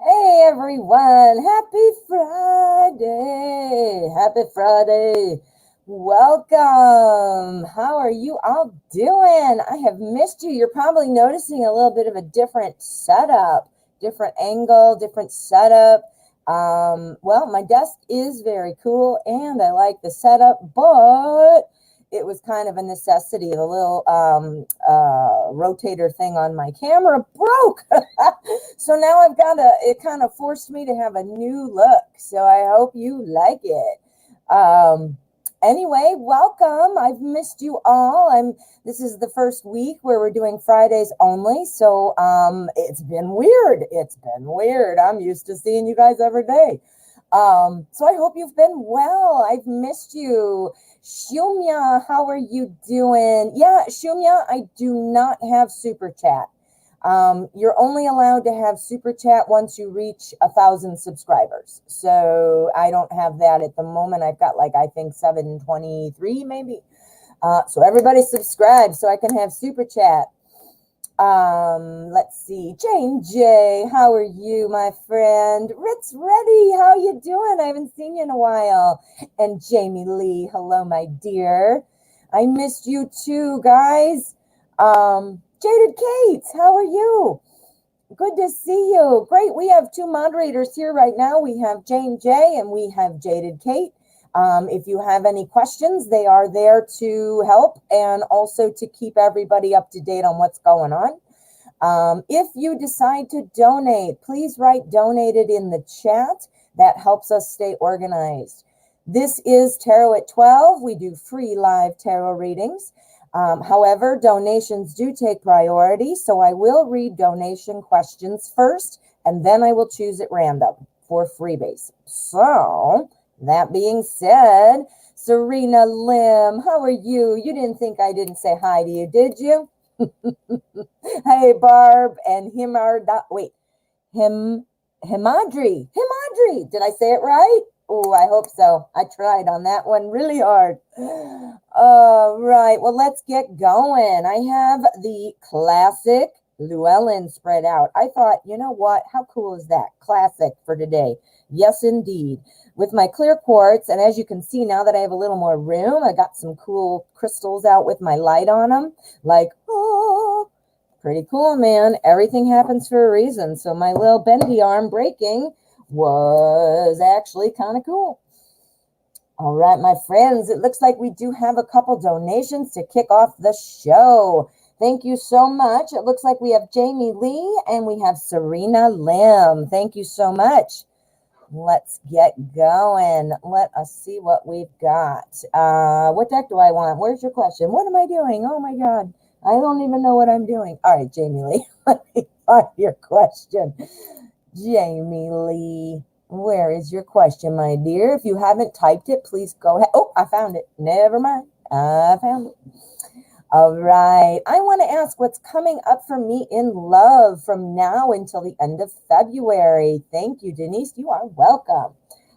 Hey everyone, happy Friday. Happy Friday. Welcome. How are you all doing? I have missed you. You're probably noticing a little bit of a different setup, different angle, different setup. Well, my desk is very cool and I like the setup, but it was kind of a necessity. The little rotator thing on my camera broke. So now it kind of forced me to have a new look. So I hope you like it. Anyway, welcome. I've missed you all. This is the first week where we're doing Fridays only. So it's been weird. I'm used to seeing you guys every day. So I hope you've been well. I've missed you. Shumya, how are you doing? Yeah, Shumya, I do not have super chat. You're only allowed to have super chat once you reach 1,000 subscribers. So I don't have that at the moment. I've got I think 723 maybe. So everybody subscribe so I can have super chat. Let's see. Jane J, how are you, my friend? Ritz Ready, how you doing? I haven't seen you in a while. And Jamie Lee, hello, my dear. I missed you too, guys. Jaded Kate, how are you? Good to see you. Great. We have two moderators here right now. We have Jane J and we have Jaded Kate. If you have any questions, they are there to help and also to keep everybody up to date on what's going on. If you decide to donate, please write donated in the chat. That helps us stay organized. This is Tarot at 12. We do free live tarot readings. However, donations do take priority, so I will read donation questions first, and then I will choose at random for freebase. So, that being said, Serena Lim, how are you? You didn't think I didn't say hi to you, did you? Hey, Barb and Himadri. Did I say it right? Oh, I hope so. I tried on that one really hard. All right, well, let's get going. I have the classic Llewellyn spread out. I thought, you know what? How cool is that? Classic for today. Yes, indeed. With my clear quartz, and as you can see now that I have a little more room, I got some cool crystals out with my light on them. Oh, pretty cool, man. Everything happens for a reason. So my little bendy arm breaking was actually kind of cool. All right, my friends, it looks like we do have a couple donations to kick off the show. Thank you so much. It looks like we have Jamie Lee and we have Serena Lim. Thank you so much. Let's get going. Let us see what we've got. What deck do I want? Where's your question? What am I doing? Oh my God. I don't even know what I'm doing. All right, Jamie Lee, let me find your question. Jamie Lee, where is your question, my dear? If you haven't typed it, please go ahead. Oh, I found it. Never mind. I found it. All right. I want to ask what's coming up for me in love from now until the end of February. Thank you, Denise. You are welcome.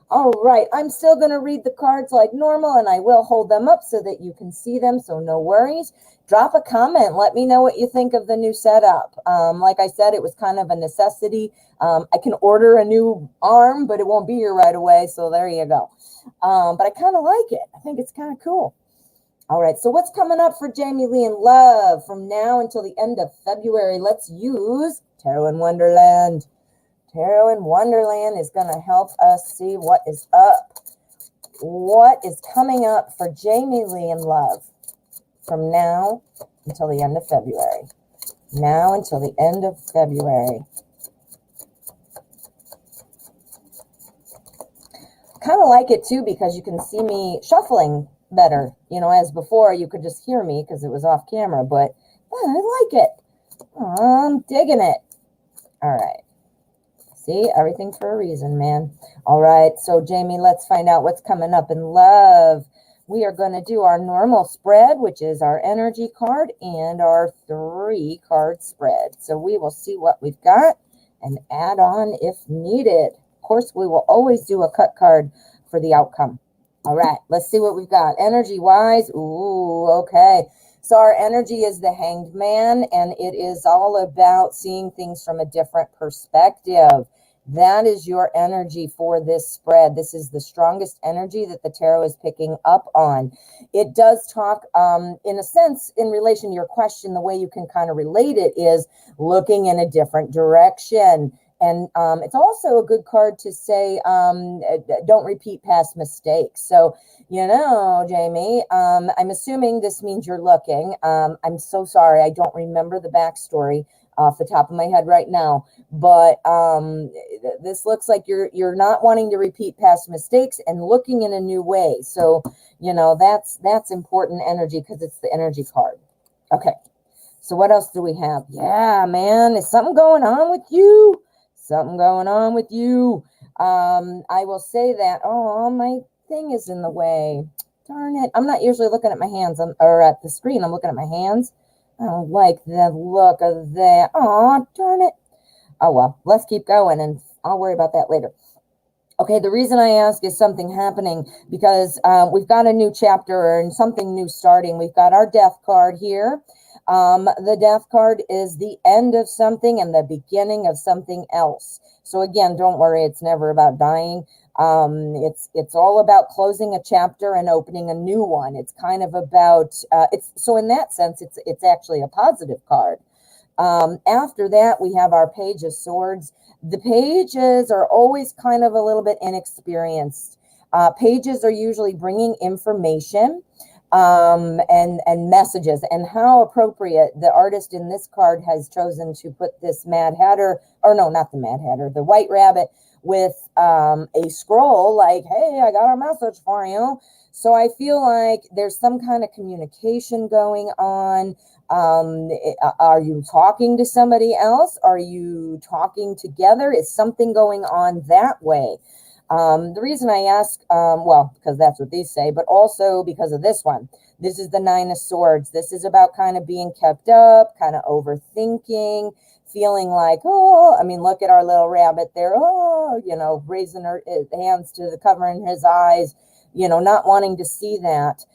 All right. I'm still going to read the cards like normal, and I will hold them up so that you can see them, so no worries. Drop a comment. Let me know what you think of the new setup. Like I said, it was kind of a necessity. I can order a new arm, but it won't be here right away, so there you go. But I kind of like it. I think it's kind of cool. All right, so what's coming up for Jamie Lee in love from now until the end of February? Let's use Tarot in Wonderland. Tarot in Wonderland is going to help us see what is up. What is coming up for Jamie Lee in love from now until the end of February? Now until the end of February. Kind of like it too because you can see me shuffling better, as before you could just hear me because it was off camera, but I like it. I'm digging it. All right. See, everything for a reason, man. All right. So Jamie, let's find out what's coming up in love. We are going to do our normal spread, which is our energy card and our 3-card spread. So we will see what we've got and add on if needed. Of course, we will always do a cut card for the outcome. All right, let's see what we've got. Energy-wise, ooh, okay. So our energy is the Hanged Man, and it is all about seeing things from a different perspective. That is your energy for this spread. This is the strongest energy that the tarot is picking up on. It does talk, in a sense, in relation to your question, the way you can kind of relate it is looking in a different direction. And it's also a good card to say, don't repeat past mistakes. So, you know, Jamie, I'm assuming this means you're looking. I'm so sorry. I don't remember the backstory off the top of my head right now. But this looks like you're not wanting to repeat past mistakes and looking in a new way. So, you know, that's important energy because it's the energy card. Okay. So what else do we have? Yeah, man, is something going on with you? Something going on with you. I will say that, oh, my thing is in the way. Darn it. I'm not usually looking at my hands or at the screen. I'm looking at my hands. I don't like the look of that. Oh, darn it. Oh, well, let's keep going and I'll worry about that later. Okay, the reason I ask is something happening because we've got a new chapter and something new starting. We've got our death card here. The death card is the end of something and the beginning of something else. So again, don't worry, it's never about dying. It's all about closing a chapter and opening a new one. It's kind of about so in that sense, it's actually a positive card. After that, we have our Page of Swords. The pages are always kind of a little bit inexperienced. Pages are usually bringing information and messages, and how appropriate the artist in this card has chosen to put this Mad Hatter, or no, not the Mad Hatter, the White Rabbit with a scroll like, hey, I got a message for you. So I feel like there's some kind of communication going on. Are you talking to somebody else? Are you talking together? Is something going on that way? The reason I ask, well, because that's what these say, but also because of this one. This is the Nine of Swords. This is about kind of being kept up, kind of overthinking, feeling like, oh, I mean, look at our little rabbit there. Oh, you know, raising her hands to the covering his eyes, you know, not wanting to see that.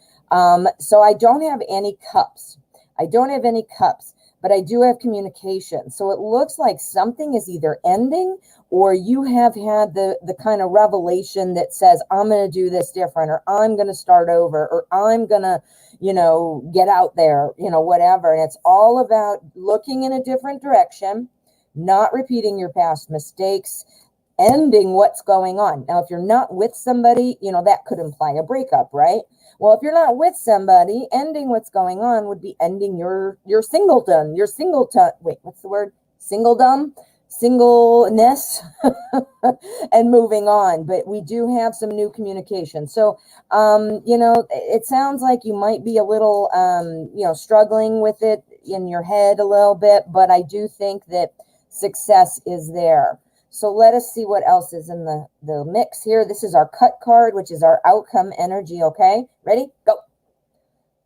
So I don't have any cups. I don't have any cups, but I do have communication. So it looks like something is either ending or you have had the kind of revelation that says, I'm going to do this different, or I'm going to start over, or I'm going to, you know, get out there, you know, whatever. And it's all about looking in a different direction, not repeating your past mistakes, ending what's going on. Now, if you're not with somebody, you know, that could imply a breakup, right? Well, if you're not with somebody, ending what's going on would be ending your singledom, wait, what's the word? Singledom? Singleness and moving on. But we do have some new communication. So, you know, it sounds like you might be a little, you know, struggling with it in your head a little bit, but I do think that success is there. So let us see what else is in the mix here. This is our cut card, which is our outcome energy. Okay, ready? Go.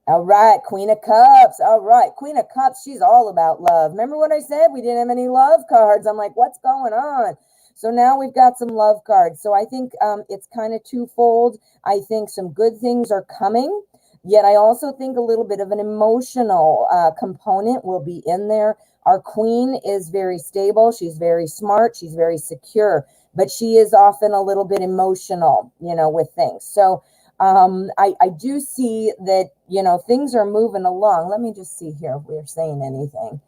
All right, Queen of Cups. All right, Queen of Cups, she's all about love. Remember what I said? We didn't have any love cards. I'm like, what's going on? So now we've got some love cards. So I think it's kind of twofold. I think some good things are coming, yet I also think a little bit of an emotional component will be in there. Our queen is very stable. She's very smart. She's very secure, but she is often a little bit emotional, you know, with things. So I do see that, you know, things are moving along. Let me just see here if we're saying anything.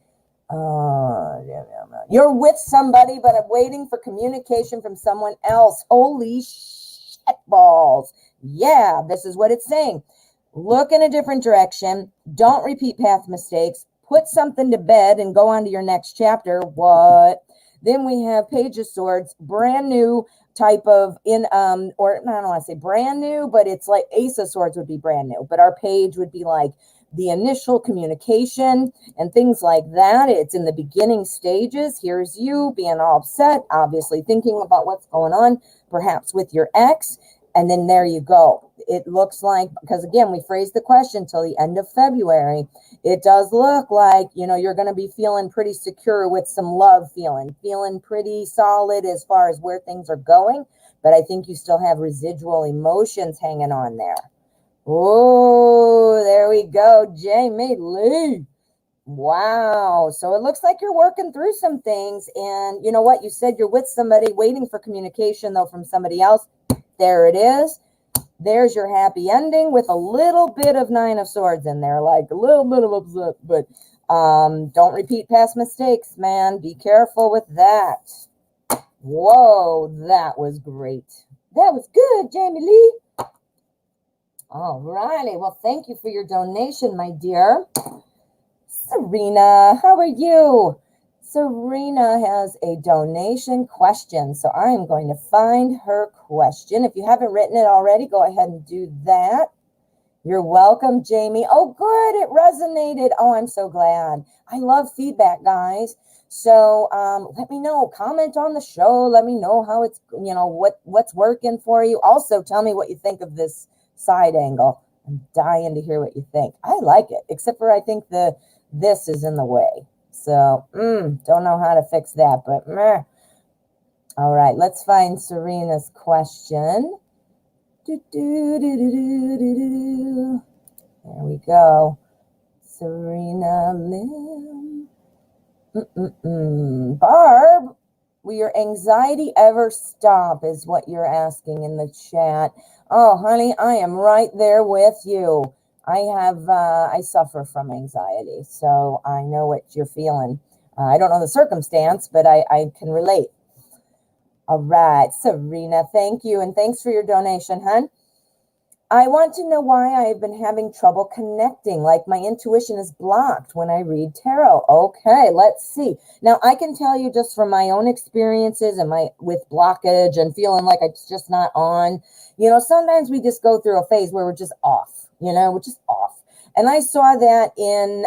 You're with somebody, but I'm waiting for communication from someone else. Holy shit balls. Yeah, this is what it's saying. Look in a different direction. Don't repeat past mistakes. Put something to bed and go on to your next chapter. What? Then we have Page of Swords, brand new type of or I don't want to say brand new, but it's like Ace of Swords would be brand new, but our page would be like the initial communication and things like that. It's in the beginning stages. Here's you being all upset, obviously thinking about what's going on, perhaps with your ex. And then there you go. It looks like, because again, we phrased the question till the end of February. It does look like, you know, you're going to be feeling pretty secure with some love feeling pretty solid as far as where things are going. But I think you still have residual emotions hanging on there. Oh, there we go. Jamie Lee. Wow. So it looks like you're working through some things. And you know what? You said you're with somebody waiting for communication, though, from somebody else. There it is. There's your happy ending with a little bit of Nine of Swords in there, like a little bit of upset. But don't repeat past mistakes, man. Be careful with that. Whoa, that was great. That was good, Jamie Lee. All righty. Well, thank you for your donation, my dear. Serena, how are you? Serena has a donation question, so I am going to find her question. If you haven't written it already, go ahead and do that. You're welcome, Jamie. Oh, good. It resonated. Oh, I'm so glad. I love feedback, guys. So let me know. Comment on the show. Let me know how it's, you know, what's working for you. Also, tell me what you think of this side angle. I'm dying to hear what you think. I like it, except for I think this is in the way. So, don't know how to fix that, but meh. All right, let's find Serena's question. There we go. Serena Lim. Barb, will your anxiety ever stop is what you're asking in the chat. Oh, honey, I am right there with you. I suffer from anxiety, so I know what you're feeling. I don't know the circumstance, but I can relate. All right, Serena, thank you, and thanks for your donation, hon. I want to know why I've been having trouble connecting, like my intuition is blocked when I read tarot. Okay, let's see. Now, I can tell you just from my own experiences and with blockage and feeling like it's just not on, you know, sometimes we just go through a phase where we're just off, you know, we're just off. And I saw that in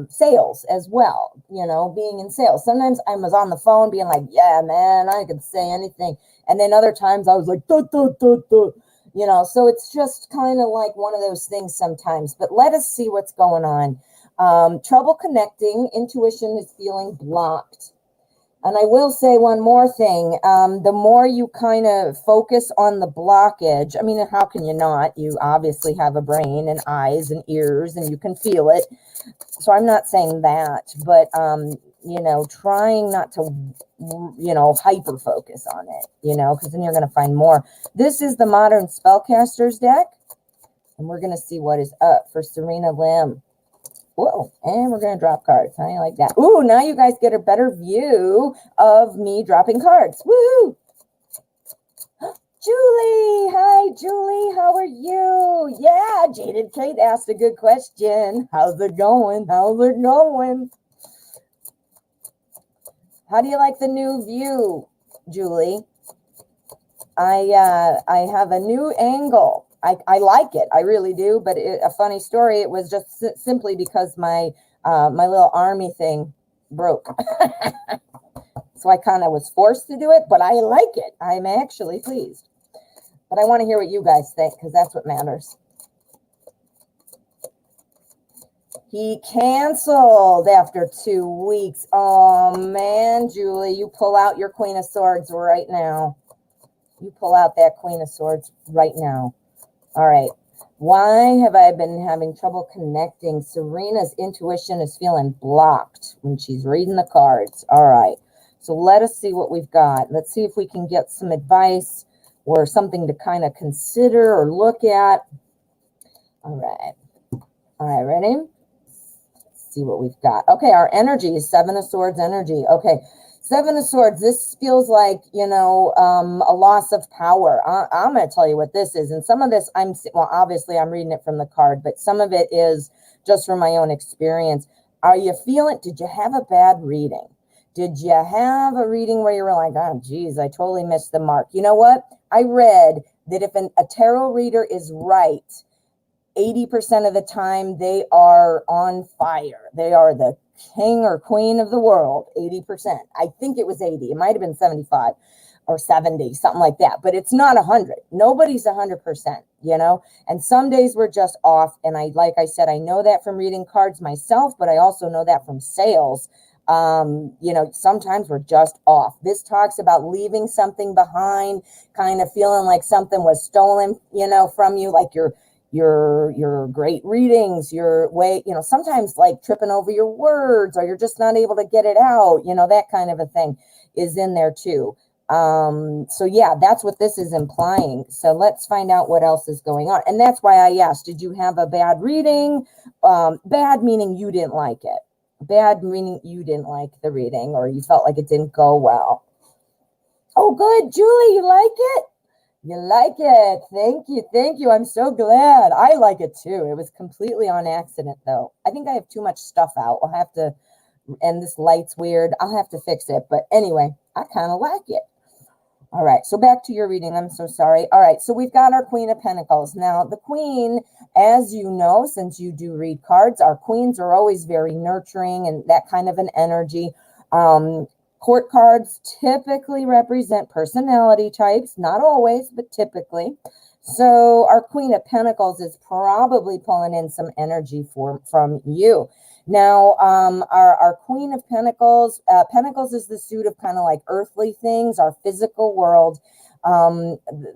sales as well, you know, being in sales. Sometimes I was on the phone being like, yeah, man, I could say anything. And then other times I was like, duh, duh, duh, duh. You know, so it's just kind of like one of those things sometimes. But let us see what's going on. Trouble connecting. Intuition is feeling blocked. And I will say one more thing. The more you kind of focus on the blockage, I mean, how can you not? You obviously have a brain and eyes and ears and you can feel it. So I'm not saying that, but, you know, trying not to, you know, hyper focus on it, you know, because then you're going to find more. This is the Modern Spellcasters deck, and we're going to see what is up for Serena Lim. Whoa, and we're going to drop cards. How do you like that? Ooh, now you guys get a better view of me dropping cards. Woohoo! Julie, hi, Julie, how are you? Yeah, Jaded Kate asked a good question. How's it going? How's it going? How do you like the new view, Julie? I have a new angle. I like it. I really do. But a funny story, it was just simply because my my little army thing broke. So I kind of was forced to do it, but I like it. I'm actually pleased. But I want to hear what you guys think, because that's what matters. He canceled after 2 weeks. Oh, man, Julie, you pull out your Queen of Swords right now. You pull out that Queen of Swords right now. All right. Why have I been having trouble connecting? Serena's intuition is feeling blocked when she's reading the cards. All right. So let us see what we've got. Let's see if we can get some advice or something to kind of consider or look at. All right. All right, ready? Let's see what we've got. Okay, our energy is Seven of Swords energy. Okay, Seven of Swords. This feels like, you know, a loss of power. I'm going to tell you what this is. And some of this, well, obviously I'm reading it from the card, but some of it is just from my own experience. Are you feeling, did you have a bad reading? Did you have a reading where you were like, oh, geez, I totally missed the mark? You know what? I read that if a tarot reader is right, 80% of the time they are on fire. They are the king or queen of the world, 80%. I think it was 80. It might have been 75 or 70, something like that. But it's not 100. Nobody's 100%, you know? And some days we're just off. And like I said, I know that from reading cards myself, but I also know that from sales. You know, sometimes we're just off. This talks about leaving something behind, kind of feeling like something was stolen, you know, from you, like you're your great readings, your way, sometimes like tripping over your words, or you're just not able to get it out, that kind of a thing is in there too. So yeah, that's what this is implying. So let's find out what else is going on. And that's why I asked, did you have a bad reading? Bad meaning you didn't like it. Bad meaning you didn't like the reading, or you felt like it didn't go well. Oh, good. Julie, you like it? You like it. Thank you. Thank you. I'm so glad. I like it too. It was completely on accident though. I think I have too much stuff out. I'll have to, and this light's weird. I'll have to fix it. But anyway, I kind of like it. All right, so back to your reading. I'm so sorry. All right, so we've got our Queen of Pentacles. Now, the Queen, as you know, since you do read cards, our queens are always very nurturing and that kind of an energy. Court cards typically represent personality types, not always, but typically. So our Queen of Pentacles is probably pulling in some energy from you. Now, our Queen of Pentacles, Pentacles is the suit of kind of like earthly things, our physical world.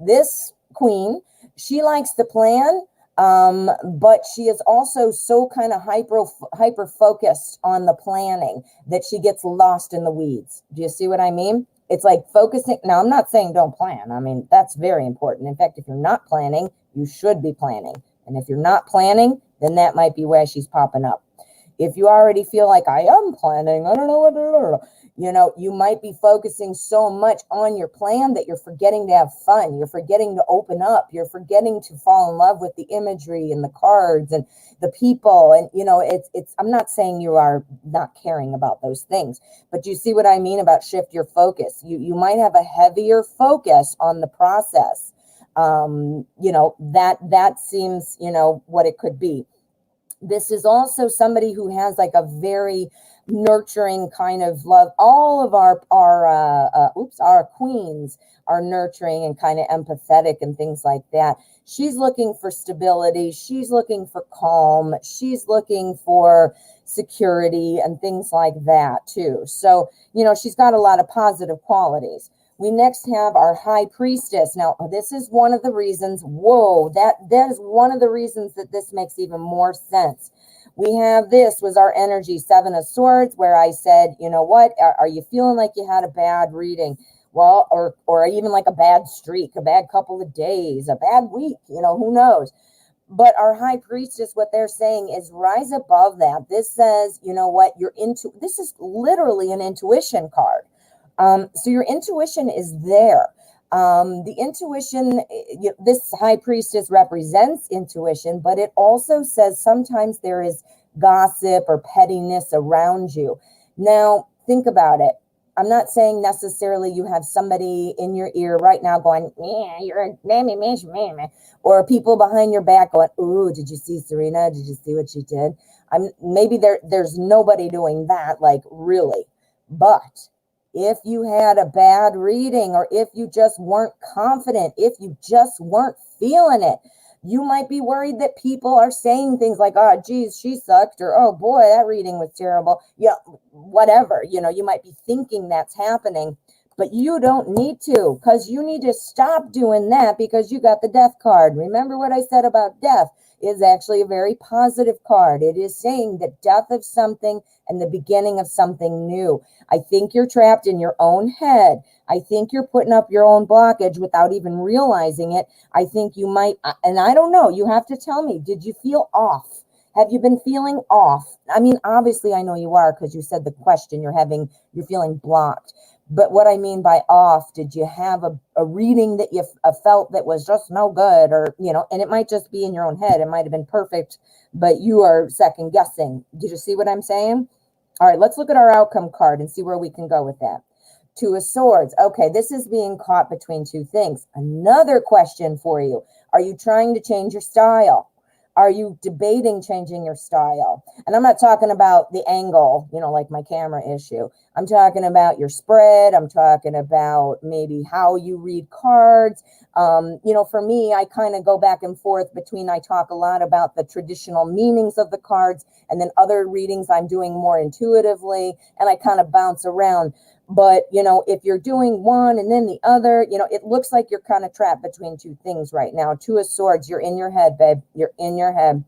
This Queen, she likes to plan, but she is also so kind of hyper focused on the planning that she gets lost in the weeds. Do you see what I mean? It's like focusing. Now, I'm not saying don't plan. I mean, that's very important. In fact, if you're not planning, you should be planning. And if you're not planning, then that might be where she's popping up. If you already feel like I am planning, I don't know what to do, you might be focusing so much on your plan that you're forgetting to have fun. You're forgetting to open up. You're forgetting to fall in love with the imagery and the cards and the people. And, I'm not saying you are not caring about those things, but you see what I mean about shift your focus. You might have a heavier focus on the process. That seems, what it could be. This is also somebody who has like a very nurturing kind of love. All of our queens are nurturing and kind of empathetic and things like that. She's looking for stability. She's looking for calm. She's looking for security and things like that too. So, she's got a lot of positive qualities. We next have our High Priestess. Now, this is one of the reasons, that is one of the reasons that this makes even more sense. We have this was our energy, Seven of Swords, where I said, you know what, are you feeling like you had a bad reading? Well, or even like a bad streak, a bad couple of days, a bad week, who knows? But our High Priestess, what they're saying is rise above that. This says, you know what, this is literally an intuition card. So your intuition is there. The intuition, this High Priestess represents intuition, but it also says sometimes there is gossip or pettiness around you. Now, think about it. I'm not saying necessarily you have somebody in your ear right now going, yeah, you're a mammy, or people behind your back going, ooh, did you see Serena? Did you see what she did? Maybe there's nobody doing that, like really, but if you had a bad reading, or if you just weren't confident, if you just weren't feeling it, you might be worried that people are saying things like, oh, geez, she sucked, or, oh, boy, that reading was terrible. Yeah, whatever, you might be thinking that's happening, but you don't need to, because you need to stop doing that because you got the Death card. Remember what I said about death is actually a very positive card. It is saying the death of something and the beginning of something new. I think you're trapped in your own head. I think you're putting up your own blockage without even realizing it. I think you might, and I don't know, you have to tell me, did you feel off? Have you been feeling off? I mean, obviously I know you are because you said the question, you're feeling blocked. But what I mean by off, did you have a reading that you felt that was just no good, or, and it might just be in your own head. It might have been perfect, but you are second guessing. Did you see what I'm saying? All right, let's look at our outcome card and see where we can go with that. Two of Swords. Okay, this is being caught between two things. Another question for you. Are you trying to change your style? Are you debating changing your style? And I'm not talking about the angle, like my camera issue. I'm talking about your spread. I'm talking about maybe how you read cards. For me, I kind of go back and forth between, I talk a lot about the traditional meanings of the cards, and then other readings I'm doing more intuitively, and I kind of bounce around. But, you know, if you're doing one and then the other, you know, it looks like you're kind of trapped between two things right now. Two of Swords, you're in your head, babe. You're in your head.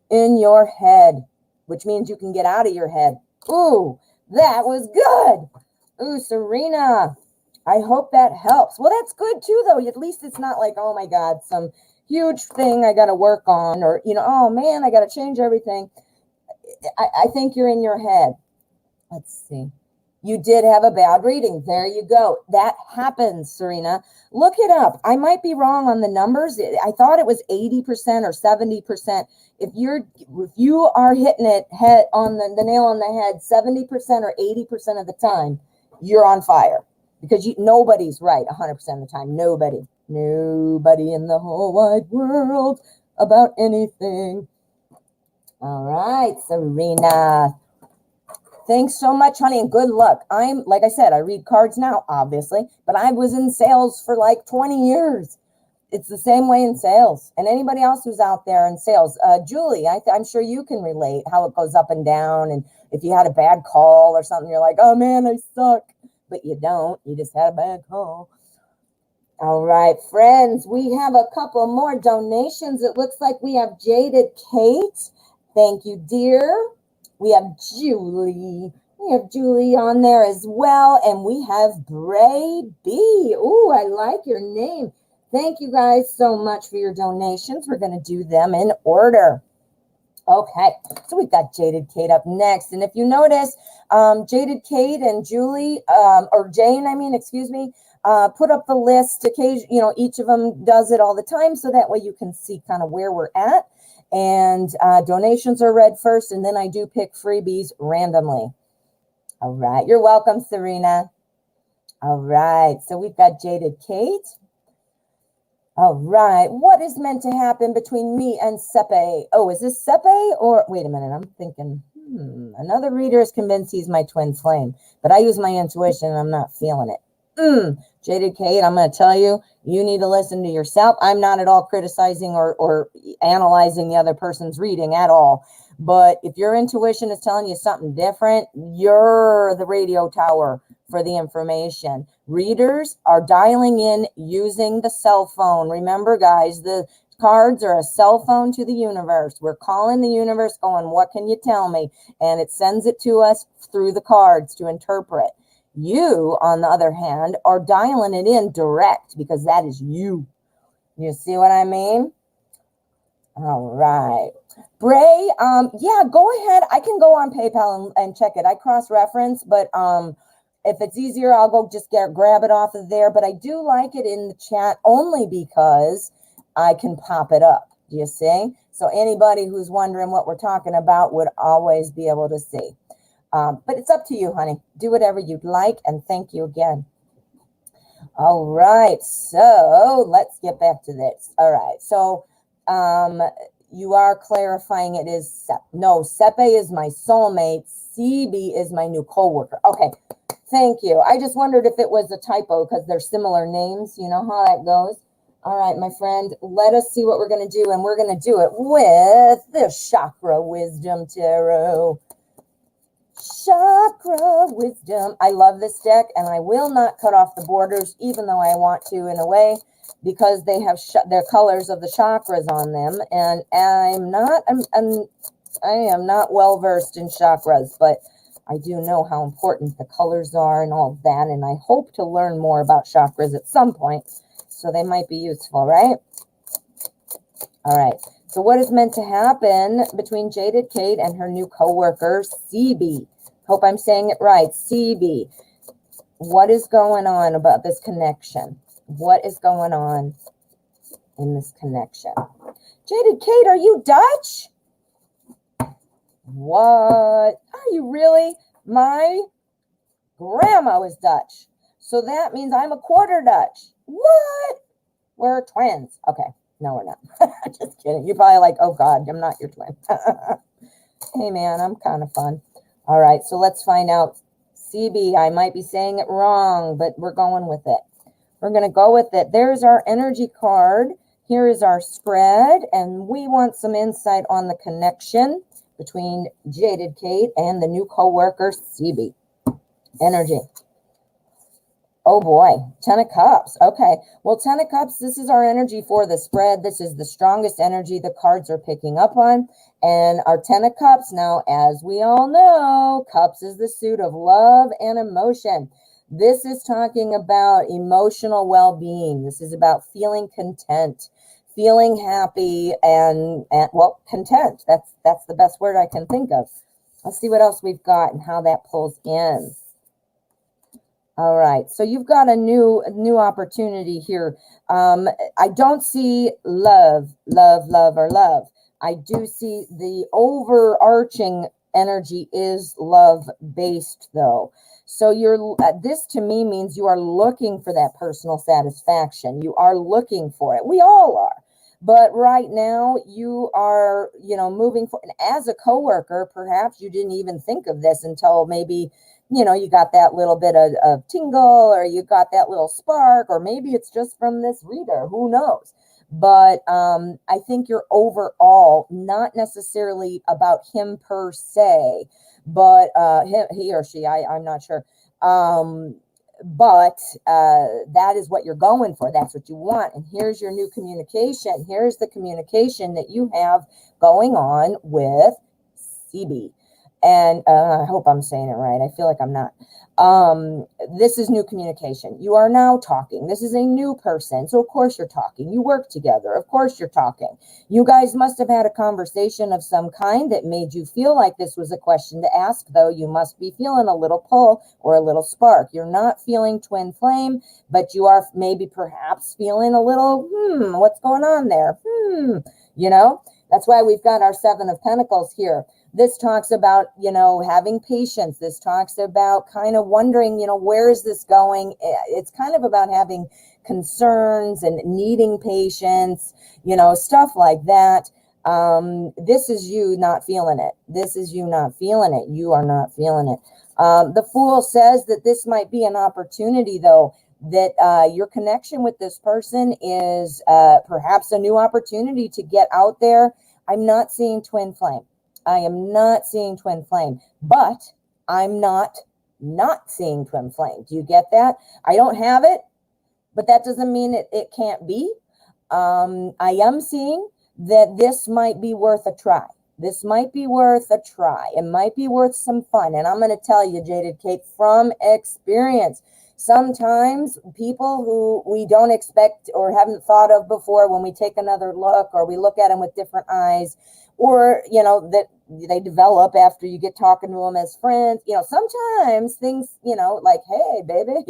In your head, which means you can get out of your head. Ooh, that was good. Ooh, Serena, I hope that helps. Well, that's good too, though. At least it's not like, oh my God, some huge thing I got to work on, or, you know, oh man, I got to change everything. I think you're in your head. Let's see. You did have a bad reading. There you go. That happens, Serena. Look it up. I might be wrong on the numbers. I thought it was 80% or 70%. If you are hitting it head on the nail on the head 70% or 80% of the time, you're on fire. Because nobody's right 100% of the time. Nobody in the whole wide world about anything. All right, Serena. Thanks so much, honey, and good luck. Like I said, I read cards now, obviously, but I was in sales for like 20 years. It's the same way in sales. And anybody else who's out there in sales, Julie, I'm sure you can relate how it goes up and down. And if you had a bad call or something, you're like, oh man, I suck. But you don't. You just had a bad call. All right, friends, we have a couple more donations. It looks like we have Jaded Kate. Thank you, dear. We have Julie. We have Julie on there as well. And we have Bray B. Ooh, I like your name. Thank you guys so much for your donations. We're going to do them in order. Okay, so we've got Jaded Kate up next. And if you notice, Jaded Kate and Julie, or Jane, put up the list. Occasionally, you know, each of them does it all the time. So that way you can see kind of where we're at. And donations are read first, and then I do pick freebies randomly. All right. You're welcome, Serena. All right. So we've got Jaded Kate. All right. What is meant to happen between me and Sepe? Oh, is this Sepe or... Wait a minute. I'm thinking, another reader is convinced he's my twin flame, but I use my intuition and I'm not feeling it. Jaded Kate, I'm going to tell you, you need to listen to yourself. I'm not at all criticizing or analyzing the other person's reading at all. But if your intuition is telling you something different, you're the radio tower for the information. Readers are dialing in using the cell phone. Remember, guys, the cards are a cell phone to the universe. We're calling the universe going, what can you tell me? And it sends it to us through the cards to interpret. You, on the other hand, are dialing it in direct because that is you. You see what I mean? All right. Bray, yeah, go ahead. I can go on PayPal and check it. I cross-reference, but if it's easier, I'll go just grab it off of there. But I do like it in the chat only because I can pop it up. Do you see? So anybody who's wondering what we're talking about would always be able to see. But it's up to you, honey. Do whatever you'd like, and thank you again. All right, so let's get back to this. All right, so you are clarifying it is no, Sepe is my soulmate. CB is my new coworker. Okay, thank you. I just wondered if it was a typo because they're similar names. You know how that goes. All right, my friend, let us see what we're going to do, and we're going to do it with the Chakra Wisdom Tarot. Chakra Wisdom. I love this deck, and I will not cut off the borders, even though I want to in a way, because they have their colors of the chakras on them, and I am not well versed in chakras, but I do know how important the colors are and all that, and I hope to learn more about chakras at some point, so they might be useful, right? All right. So what is meant to happen between Jaded Kate and her new coworker, CB? Hope I'm saying it right. CB. What is going on about this connection? What is going on in this connection? Jaded Kate, are you Dutch? What? Are you really? My grandma was Dutch. So that means I'm a quarter Dutch. What? We're twins. Okay. No, we're not. Just kidding. You're probably like, oh, God, I'm not your twin. Hey, man, I'm kind of fun. All right, so let's find out. CB, I might be saying it wrong, but we're going with it. We're going to go with it. There's our energy card. Here is our spread, and we want some insight on the connection between Jaded Kate and the new coworker, CB. Energy. Oh boy, 10 of Cups. Okay. Well, 10 of Cups, this is our energy for the spread. This is the strongest energy the cards are picking up on. And our 10 of Cups, now, as we all know, Cups is the suit of love and emotion. This is talking about emotional well-being. This is about feeling content, feeling happy, and well, content. That's the best word I can think of. Let's see what else we've got and how that pulls in. All right, so you've got a new opportunity here. I don't see love, or love. I do see the overarching energy is love-based, though. So this to me means you are looking for that personal satisfaction. You are looking for it. We all are. But right now you are, moving forward. And as a coworker, perhaps you didn't even think of this until maybe you got that little bit of tingle, or you got that little spark, or maybe it's just from this reader, who knows? But I think you're overall not necessarily about him per se, but he or she, I'm not sure. But that is what you're going for. That's what you want. And here's your new communication. Here's the communication that you have going on with CB. And I hope I'm saying it right. I feel like I'm not. This is new communication. You are now talking. This is a new person. So of course you're talking. You work together. Of course you're talking. You guys must have had a conversation of some kind that made you feel like this was a question to ask, though. You must be feeling a little pull or a little spark. You're not feeling twin flame, but you are maybe perhaps feeling a little, what's going on there? That's why we've got our 7 of Pentacles here. This talks about, having patience. This talks about kind of wondering, where is this going? It's kind of about having concerns and needing patience, stuff like that. This is you not feeling it. This is you not feeling it. You are not feeling it. The Fool says that this might be an opportunity, though, that your connection with this person is perhaps a new opportunity to get out there. I'm not seeing twin flame. I am not seeing twin flame, but I'm not seeing twin flame. Do you get that? I don't have it, but that doesn't mean it can't be. I am seeing that this might be worth a try. This might be worth a try. It might be worth some fun. And I'm going to tell you, Jaded Kate, from experience, sometimes people who we don't expect or haven't thought of before, when we take another look or we look at them with different eyes, or, that they develop after you get talking to them as friends, sometimes things, like, hey, baby,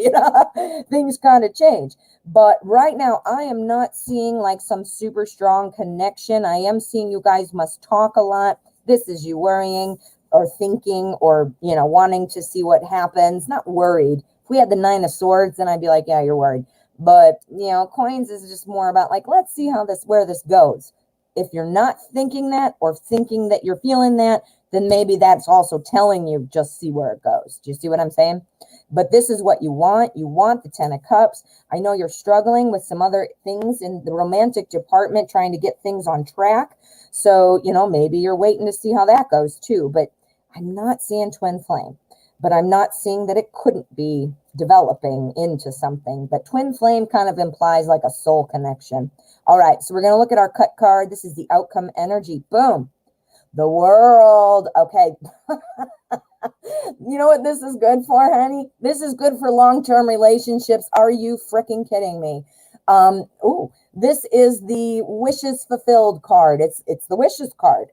things kind of change. But right now, I am not seeing like some super strong connection. I am seeing you guys must talk a lot. This is you worrying or thinking or, wanting to see what happens. Not worried. If we had the 9 of Swords, then I'd be like, yeah, you're worried. But, Coins is just more about like, let's see where this goes. If you're not thinking that or thinking that you're feeling that, then maybe that's also telling you just see where it goes. Do you see what I'm saying? But this is what you want. You want the 10 of Cups. I know you're struggling with some other things in the romantic department, trying to get things on track. So, maybe you're waiting to see how that goes too. But I'm not seeing twin flame. But I'm not seeing that it couldn't be developing into something. But twin flame kind of implies like a soul connection. All right, so we're going to look at our cut card. This is the outcome energy. Boom. The World. Okay. You know what this is good for, honey? This is good for long-term relationships. Are you freaking kidding me? This is the wishes fulfilled card. It's the wishes card.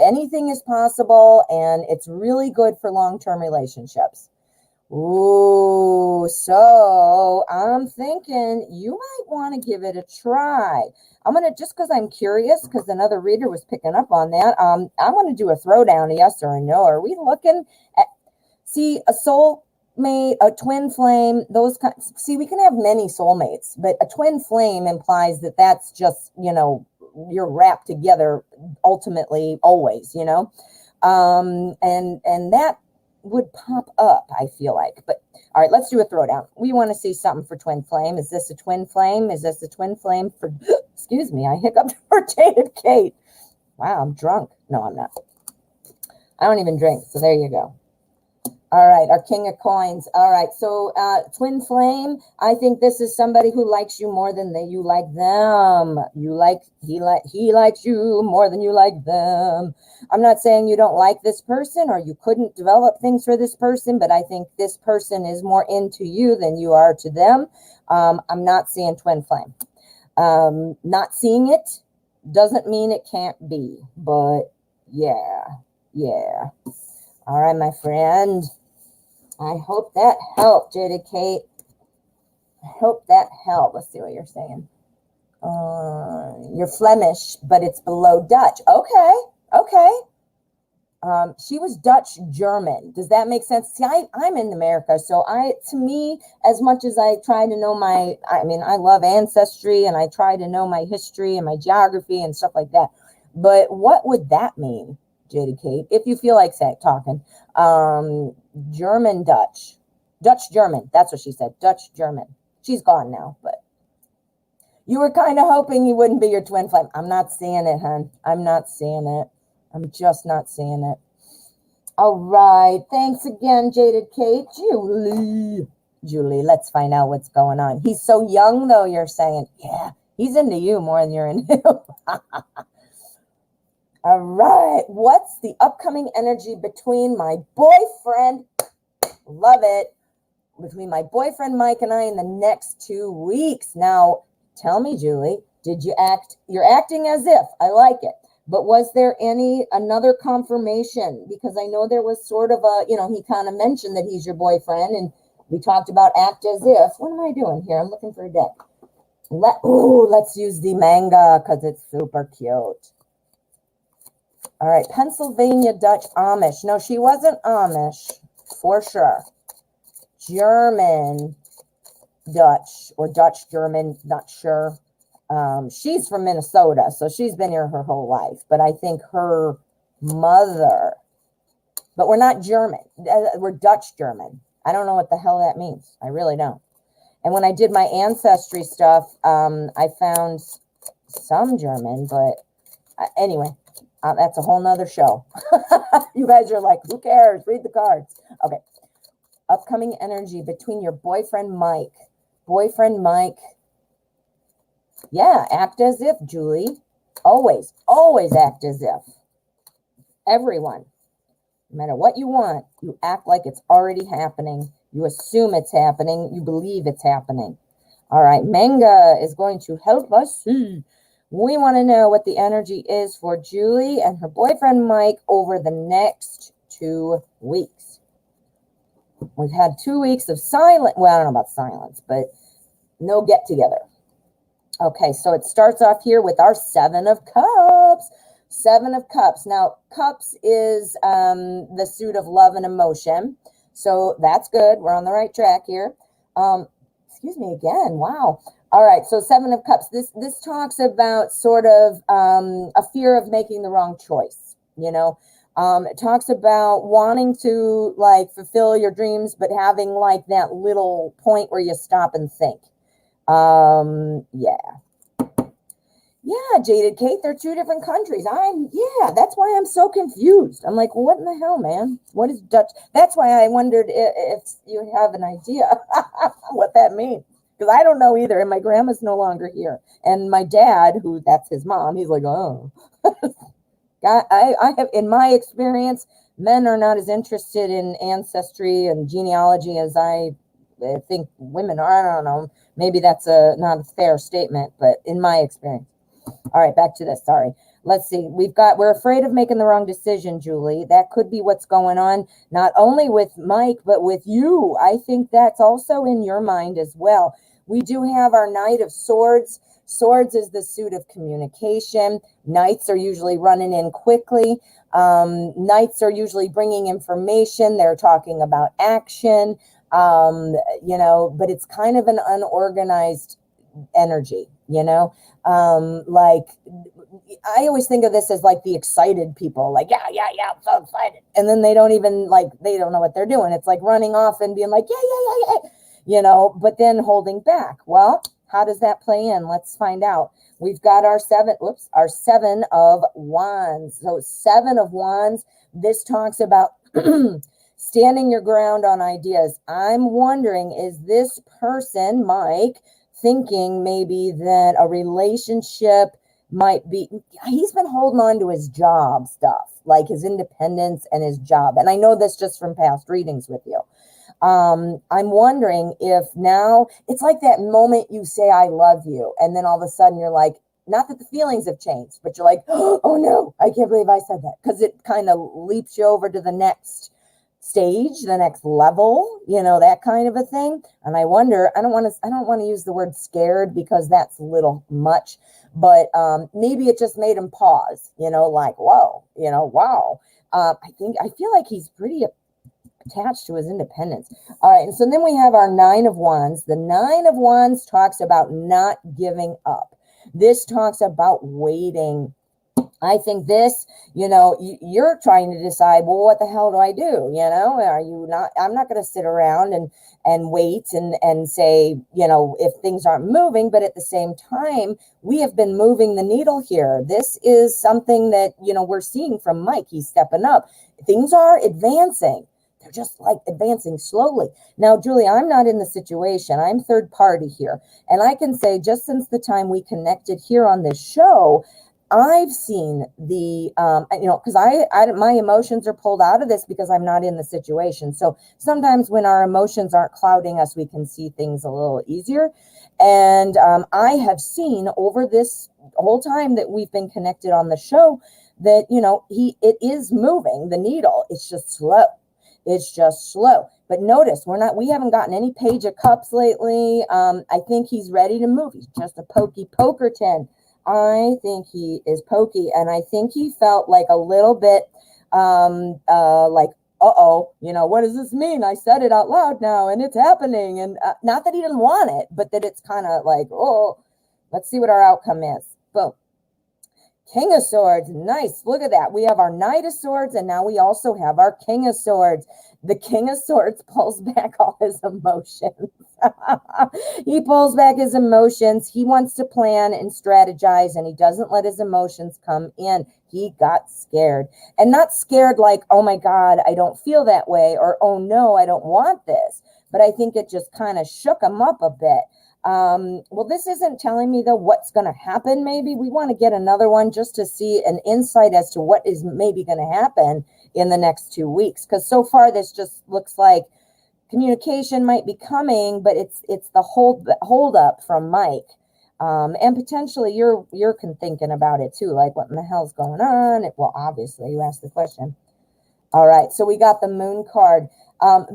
Anything is possible, and it's really good for long-term relationships. Ooh, so I'm thinking you might want to give it a try. I'm going to, just because I'm curious, because another reader was picking up on that, I want to do a throwdown, a yes or a no. Are we looking at, see, a soulmate, a twin flame, those kinds, see, we can have many soulmates, but a twin flame implies that that's just, you're wrapped together ultimately, always, and that would pop up, I feel like. But all right, let's do a throwdown. We want to see something for twin flame. Is this a twin flame? Is this a twin flame for, excuse me, I hiccuped for Jaded Kate. Wow, I'm drunk. No, I'm not. I don't even drink, so there you go. All right, our King of Coins. All right, so twin flame. I think this is somebody who likes you more than you like them. He likes you more than you like them. I'm not saying you don't like this person or you couldn't develop things for this person, but I think this person is more into you than you are to them. I'm not seeing twin flame. Not seeing it doesn't mean it can't be, but yeah. All right, my friend. I hope that helped, Jada Kate. I hope that helped. Let's see what you're saying. You're Flemish, but it's below Dutch. Okay. She was Dutch German. Does that make sense? See, I'm in America, so to me, as much as I try to know I love ancestry and I try to know my history and my geography and stuff like that. But what would that mean, Jada Kate? If you feel like talking, German Dutch German. That's what she said. Dutch German. She's gone now, but you were kind of hoping he wouldn't be your twin flame. I'm not seeing it, hon. I'm not seeing it. I'm just not seeing it. All right. Thanks again, Jaded Kate. Julie, let's find out what's going on. He's so young, though, you're saying. Yeah, he's into you more than you're into him. All right. What's the upcoming energy between my boyfriend? Love it. Between my boyfriend, Mike, and I in the next 2 weeks. Now, tell me, Julie, you're acting as if. I like it. But was there another confirmation? Because I know there was sort of he kind of mentioned that he's your boyfriend, and we talked about act as if. What am I doing here? I'm looking for a deck. Let's use the manga because it's super cute. All right, Pennsylvania Dutch Amish. No, she wasn't Amish, for sure. German Dutch or Dutch German, not sure. She's from Minnesota, so she's been here her whole life. But I think her mother, but we're not German. We're Dutch German. I don't know what the hell that means. I really don't. And when I did my ancestry stuff, I found some German, but anyway, that's a whole nother show. You guys are like, who cares? Read the cards. Okay. Upcoming energy between your boyfriend, Mike. Yeah, act as if, Julie. Always act as if. Everyone. No matter what you want, you act like it's already happening. You assume it's happening. You believe it's happening. All right, Manga is going to help us see. We want to know what the energy is for Julie and her boyfriend, Mike, over the next 2 weeks. We've had 2 weeks of silence. Well, I don't know about silence, but no get together. Okay, so it starts off here with our 7 of Cups. 7 of Cups. Now, Cups is the suit of love and emotion. So that's good. We're on the right track here. Excuse me again. Wow. All right, so 7 of Cups. This talks about sort of a fear of making the wrong choice, It talks about wanting to, fulfill your dreams, but having, that little point where you stop and think. Yeah, Jaded Kate, they're 2 different countries. That's why I'm so confused. I'm like, what in the hell, man? What is Dutch? That's why I wondered if you have an idea what that means. Because I don't know either, and my grandma's no longer here. And my dad, that's his mom, he's like, oh. I have, in my experience, men are not as interested in ancestry and genealogy as I think women are. I don't know. Maybe that's not a fair statement, but in my experience. All right, back to this. Sorry. Let's see. We're afraid of making the wrong decision, Julie. That could be what's going on, not only with Mike, but with you. I think that's also in your mind as well. We do have our Knight of Swords. Swords is the suit of communication. Knights are usually running in quickly. Knights are usually bringing information. They're talking about action, but it's kind of an unorganized energy, I always think of this as like the excited people, like, yeah, I'm so excited. And then they don't even they don't know what they're doing. It's like running off and being like, yeah, but then holding back. Well, how does that play in? Let's find out. We've got our 7 of Wands. So 7 of Wands, this talks about Standing your ground on ideas. I'm wondering, is this person, Mike, thinking maybe that a relationship might be, he's been holding on to his job stuff, like his independence and his job. And I know this just from past readings with you. I'm wondering if now it's like that moment you say, I love you. And then all of a sudden you're like, not that the feelings have changed, but you're like, oh no, I can't believe I said that. Because it kind of leaps you over to the next stage, the next level, you know, that kind of a thing. And I wonder, I don't want to use the word scared because that's a little much, but maybe it just made him pause, you know, like, whoa, you know, wow. I feel like he's pretty attached to his independence. All right. And so then we have our 9 of Wands. The 9 of Wands talks about not giving up. This talks about waiting. I think this, you know, you're trying to decide, well, what the hell do I do? You know, are you not, I'm not going to sit around and wait and say, you know, if things aren't moving, but at the same time, we have been moving the needle here. This is something that, you know, we're seeing from Mike. He's stepping up. Things are advancing. They're just like advancing slowly. Now, Julie, I'm not in the situation. I'm third party here. And I can say just since the time we connected here on this show, I've seen the, you know, because my emotions are pulled out of this because I'm not in the situation. So sometimes when our emotions aren't clouding us, we can see things a little easier. And I have seen over this whole time that we've been connected on the show that, you know, it is moving the needle. It's just slow. It's just slow. But notice we haven't gotten any Page of Cups lately. I think he's ready to move. He's just a pokey pokerton. I think he is pokey, and I think he felt like a little bit like, uh-oh, you know, what does this mean? I said it out loud now, and it's happening. And not that he didn't want it, but that it's kind of like, oh, let's see what our outcome is. Boom. King of Swords. Nice. Look at that. We have our Knight of Swords, and now we also have our King of Swords. The King of Swords pulls back all his emotions. He pulls back his emotions. He wants to plan and strategize, and he doesn't let his emotions come in. He got scared. And not scared like, oh my God, I don't feel that way, or oh no, I don't want this. But I think it just kind of shook him up a bit. Well, this isn't telling me though what's going to happen. Maybe we want to get another one just to see an insight as to what is maybe going to happen in the next 2 weeks. Because so far this just looks like communication might be coming, but it's the hold up from Mike. And potentially you're thinking about it too, like what in the hell's going on? Well, obviously you asked the question. All right, so we got the Moon card.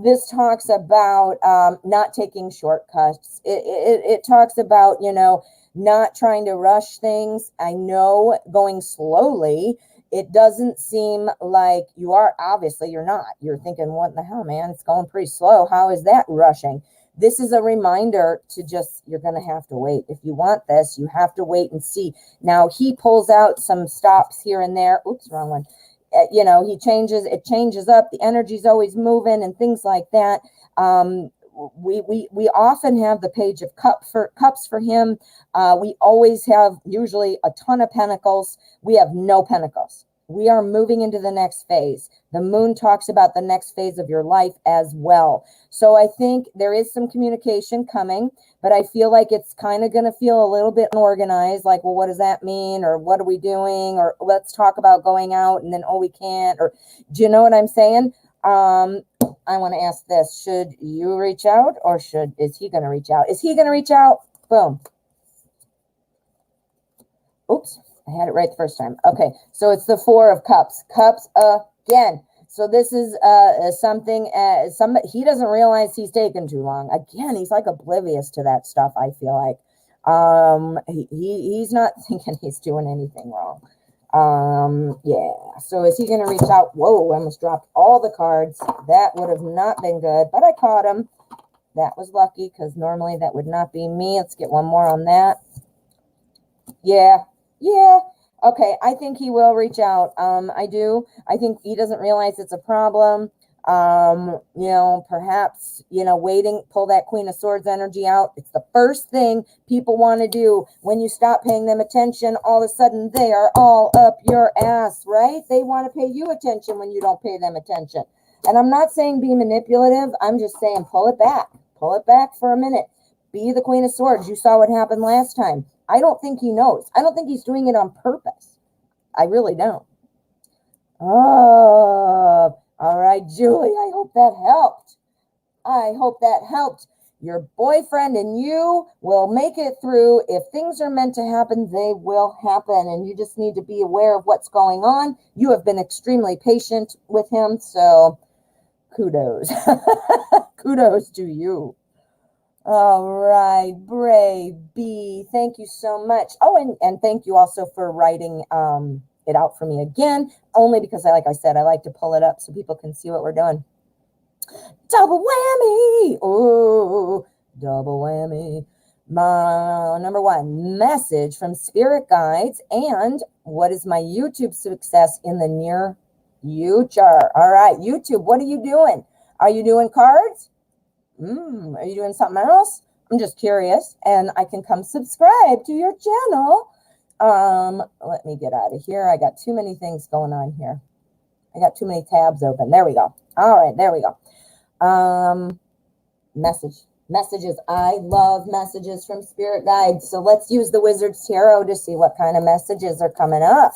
This talks about not taking shortcuts. It talks about, you know, not trying to rush things. I know going slowly. It doesn't seem like you are. Obviously, you're not. You're thinking, what in the hell, man? It's going pretty slow. How is that rushing? This is a reminder to just, you're going to have to wait. If you want this, you have to wait and see. Now, he pulls out some stops here and there. Oops, wrong one. You know, it changes up. The energy's always moving and things like that. We often have the Page of Cups for him. We always have usually a ton of Pentacles. We have no Pentacles. We are moving into the next phase. The Moon talks about the next phase of your life as well. So I think there is some communication coming, but I feel like it's kind of going to feel a little bit unorganized. Like, well, what does that mean? Or what are we doing? Or let's talk about going out and then, oh, we can't. Or do you know what I'm saying? I want to ask this. Should you reach out or is he going to reach out? Is he going to reach out? Boom. Oops. I had it right the first time. Okay, so it's the Four of Cups. Cups again. So this is something, he doesn't realize he's taken too long. Again, he's like oblivious to that stuff, I feel like. He's not thinking he's doing anything wrong. Yeah, so is he going to reach out? Whoa, I almost dropped all the cards. That would have not been good, but I caught him. That was lucky because normally that would not be me. Let's get one more on that. Yeah. Okay. I think he will reach out. I do. I think he doesn't realize it's a problem. You know, perhaps, you know, waiting, pull that Queen of Swords energy out. It's the first thing people want to do when you stop paying them attention. All of a sudden they are all up your ass, right? They want to pay you attention when you don't pay them attention. And I'm not saying be manipulative. I'm just saying pull it back. Pull it back for a minute. Be the Queen of Swords. You saw what happened last time. I don't think he knows. I don't think he's doing it on purpose. I really don't. Oh, all right, Julie. I hope that helped. I hope that helped. Your boyfriend and you will make it through. If things are meant to happen, they will happen. And you just need to be aware of what's going on. You have been extremely patient with him. So kudos. Kudos to you. All right, Brave B, thank you so much. Oh, and thank you also for writing it out for me again, only because, like I said, I like to pull it up so people can see what we're doing. Double whammy. Oh, double whammy. My number one, message from spirit guides. And what is my YouTube success in the near future? All right, YouTube, what are you doing? Are you doing cards? Are you doing something else? I'm just curious, and I can come subscribe to your channel. Let me get out of here. I got too many things going on here. I got too many tabs open. There we go. All right, there we go. Messages. I love messages from spirit guides. So let's use the Wizard's Tarot to see what kind of messages are coming up.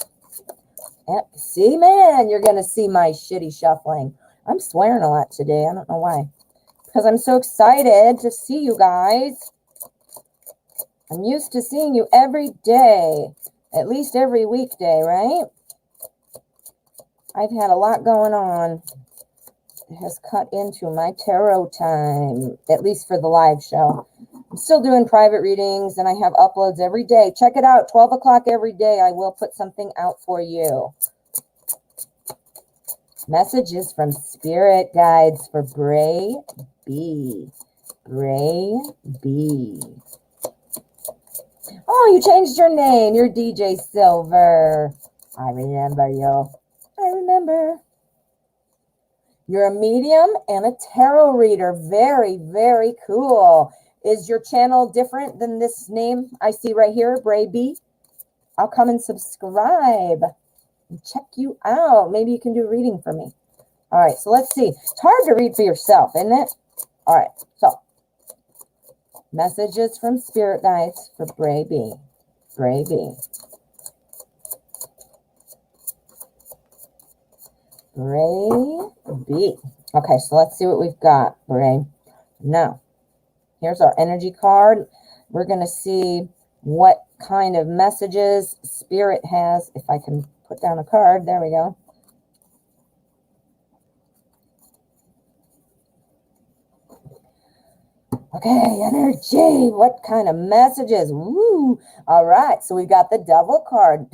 See, man, you're going to see my shitty shuffling. I'm swearing a lot today. I don't know why. Because I'm so excited to see you guys. I'm used to seeing you every day, at least every weekday, right? I've had a lot going on. It has cut into my tarot time, at least for the live show. I'm still doing private readings, and I have uploads every day. Check it out, 12 o'clock every day. I will put something out for you. Messages from spirit guides for Bray B. Bray B. Oh, you changed your name. You're DJ Silver. I remember you. I remember. You're a medium and a tarot reader. Very, very cool. Is your channel different than this name I see right here, Bray B? I'll come and subscribe and check you out. Maybe you can do a reading for me. All right, so let's see. It's hard to read for yourself, isn't it? All right, so messages from spirit guides for Bray B. Bray B. Bray B. Okay, so let's see what we've got, Bray. Now, here's our energy card. We're going to see what kind of messages spirit has. If I can put down a card, there we go. Okay, energy. What kind of messages? Woo. All right, so we got the Devil card.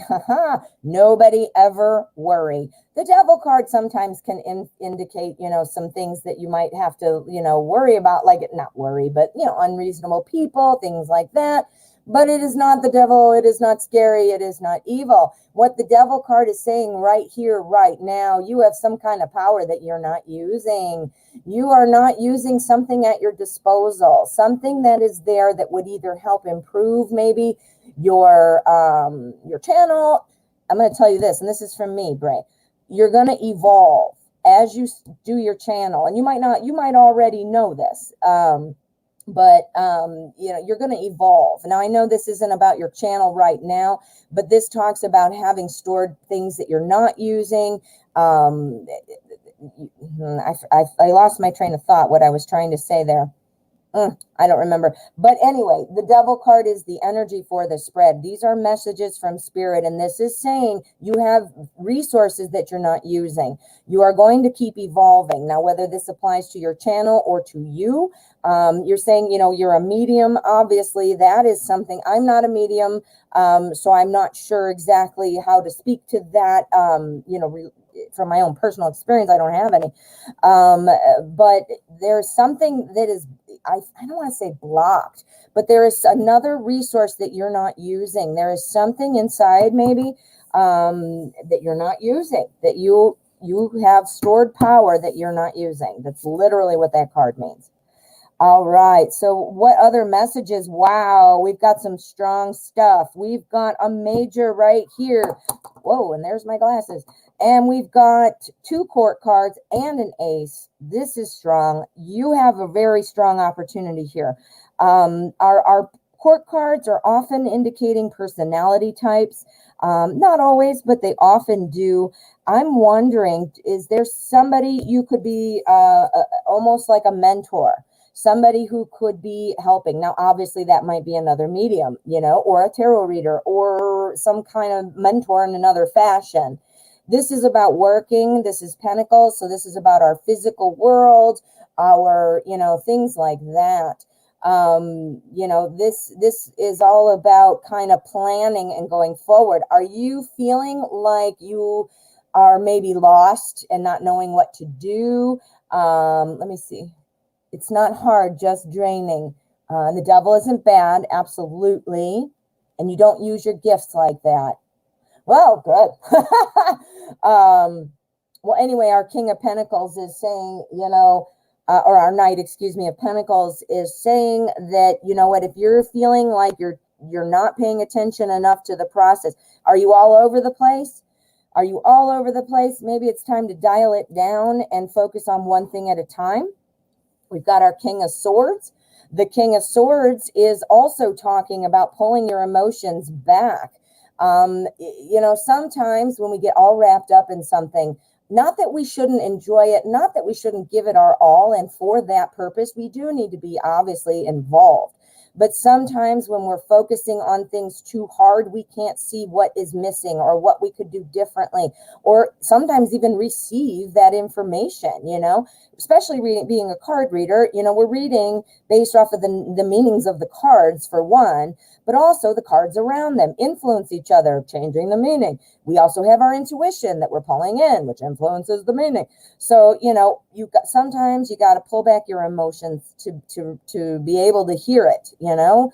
Nobody ever worry. The Devil card sometimes can indicate, some things that you might have to, worry about, like not worry, but, unreasonable people, things like that. But it is not the devil. It is not scary. It is not evil. What the Devil card is saying right here, right now, you have some kind of power that you're not using. You are not using something at your disposal, something that is there that would either help improve maybe your channel. I'm going to tell you this, and this is from me, Bray. You're going to evolve as you do your channel, and you might already know this. But you're going to evolve. Now, I know this isn't about your channel right now, but this talks about having stored things that you're not using. I lost my train of thought, what I was trying to say there. I don't remember. But anyway, the Devil card is the energy for the spread. These are messages from spirit, and this is saying you have resources that you're not using. You are going to keep evolving. Now, whether this applies to your channel or to you, you're saying, you're a medium. Obviously, that is something. I'm not a medium, so I'm not sure exactly how to speak to that, from my own personal experience. I don't have any. But there's something that is, I don't want to say blocked, but there is another resource that you're not using. There is something inside maybe that you're not using, that you have stored power that you're not using. That's literally what that card means. All right. So what other messages? Wow. We've got some strong stuff. We've got a major right here. Whoa, and there's my glasses. And we've got 2 court cards and an ace. This is strong. You have a very strong opportunity here. Our court cards are often indicating personality types. Not always, but they often do. I'm wondering, is there somebody you could be almost like a mentor? Somebody who could be helping. Now, obviously, that might be another medium, you know, or a tarot reader or some kind of mentor in another fashion. This is about working. This is Pentacles. So this is about our physical world, our, you know, things like that. You know, this is all about kind of planning and going forward. Are you feeling like you are maybe lost and not knowing what to do? Let me see. It's not hard, just draining. The devil isn't bad, absolutely. And you don't use your gifts like that. Well, good. Well, anyway, our King of Pentacles is saying, you know, or our Knight, excuse me, of Pentacles is saying that, you know what, if you're feeling like you're not paying attention enough to the process, are you all over the place? Are you all over the place? Maybe it's time to dial it down and focus on one thing at a time. We've got our King of Swords. The King of Swords is also talking about pulling your emotions back. You know, sometimes when we get all wrapped up in something, not that we shouldn't enjoy it, not that we shouldn't give it our all, and for that purpose, we do need to be obviously involved. But sometimes when we're focusing on things too hard, we can't see what is missing or what we could do differently, or sometimes even receive that information, you know, especially being a card reader. You know, we're reading based off of the meanings of the cards for one, but also the cards around them influence each other, changing the meaning. We also have our intuition that we're pulling in, which influences the meaning. So, you know, sometimes you got to pull back your emotions to be able to hear it, you know?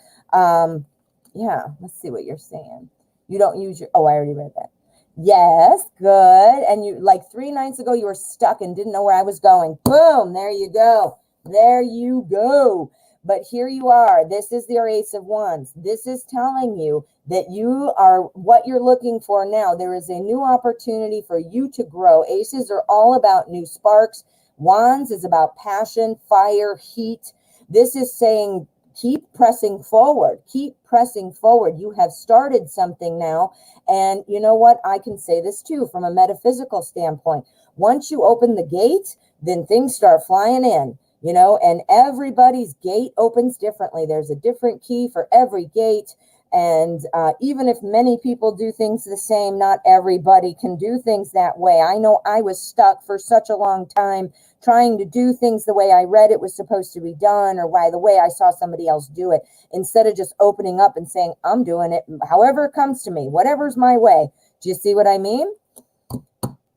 Yeah, let's see what you're saying. You don't use your, oh, I already read that. Yes, good. And you, like 3 nights ago, you were stuck and didn't know where I was going. Boom, there you go. There you go. But here you are. This is the Ace of Wands. This is telling you that you are what you're looking for now. There is a new opportunity for you to grow. Aces are all about new sparks. Wands is about passion, fire, heat. This is saying keep pressing forward. Keep pressing forward. You have started something now. And you know what? I can say this too from a metaphysical standpoint. Once you open the gate, then things start flying in. You know, and everybody's gate opens differently. There's a different key for every gate. And even if many people do things the same, not everybody can do things that way. I know I was stuck for such a long time trying to do things the way I read it was supposed to be done, or by the way I saw somebody else do it, instead of just opening up and saying, I'm doing it however it comes to me, whatever's my way. Do you see what I mean?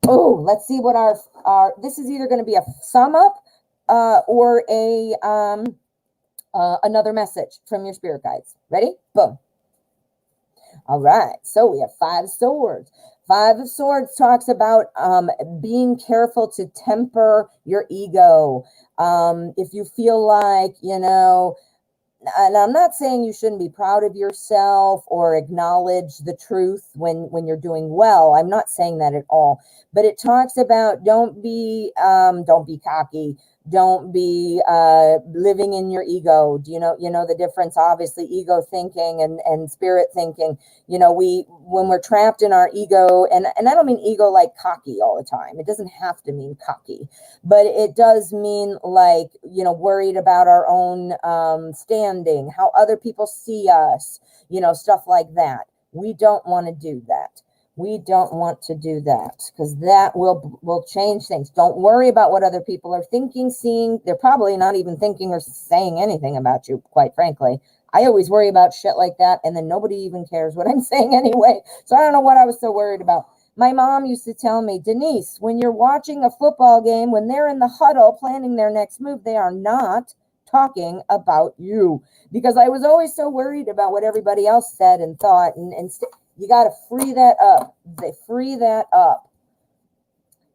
Oh, let's see what our this is either going to be a sum up or a another message from your spirit guides. Ready? Boom. All right. So we have 5 swords. 5 of Swords talks about being careful to temper your ego. If you feel like, you know, and I'm not saying you shouldn't be proud of yourself or acknowledge the truth when you're doing well. I'm not saying that at all. But it talks about don't be cocky. Don't be living in your ego. You know the difference, obviously, ego thinking and spirit thinking. You know, when we're trapped in our ego, and I don't mean ego like cocky all the time. It doesn't have to mean cocky, but it does mean like, you know, worried about our own standing, how other people see us, you know, stuff like that. We don't want to do that. We don't want to do that, because that will change things. Don't worry about what other people are thinking, seeing. They're probably not even thinking or saying anything about you, quite frankly. I always worry about shit like that, and then nobody even cares what I'm saying anyway. So I don't know what I was so worried about. My mom used to tell me, Denise, when you're watching a football game, when they're in the huddle planning their next move, they are not talking about you, because I was always so worried about what everybody else said and thought, and you got to free that up. They free that up.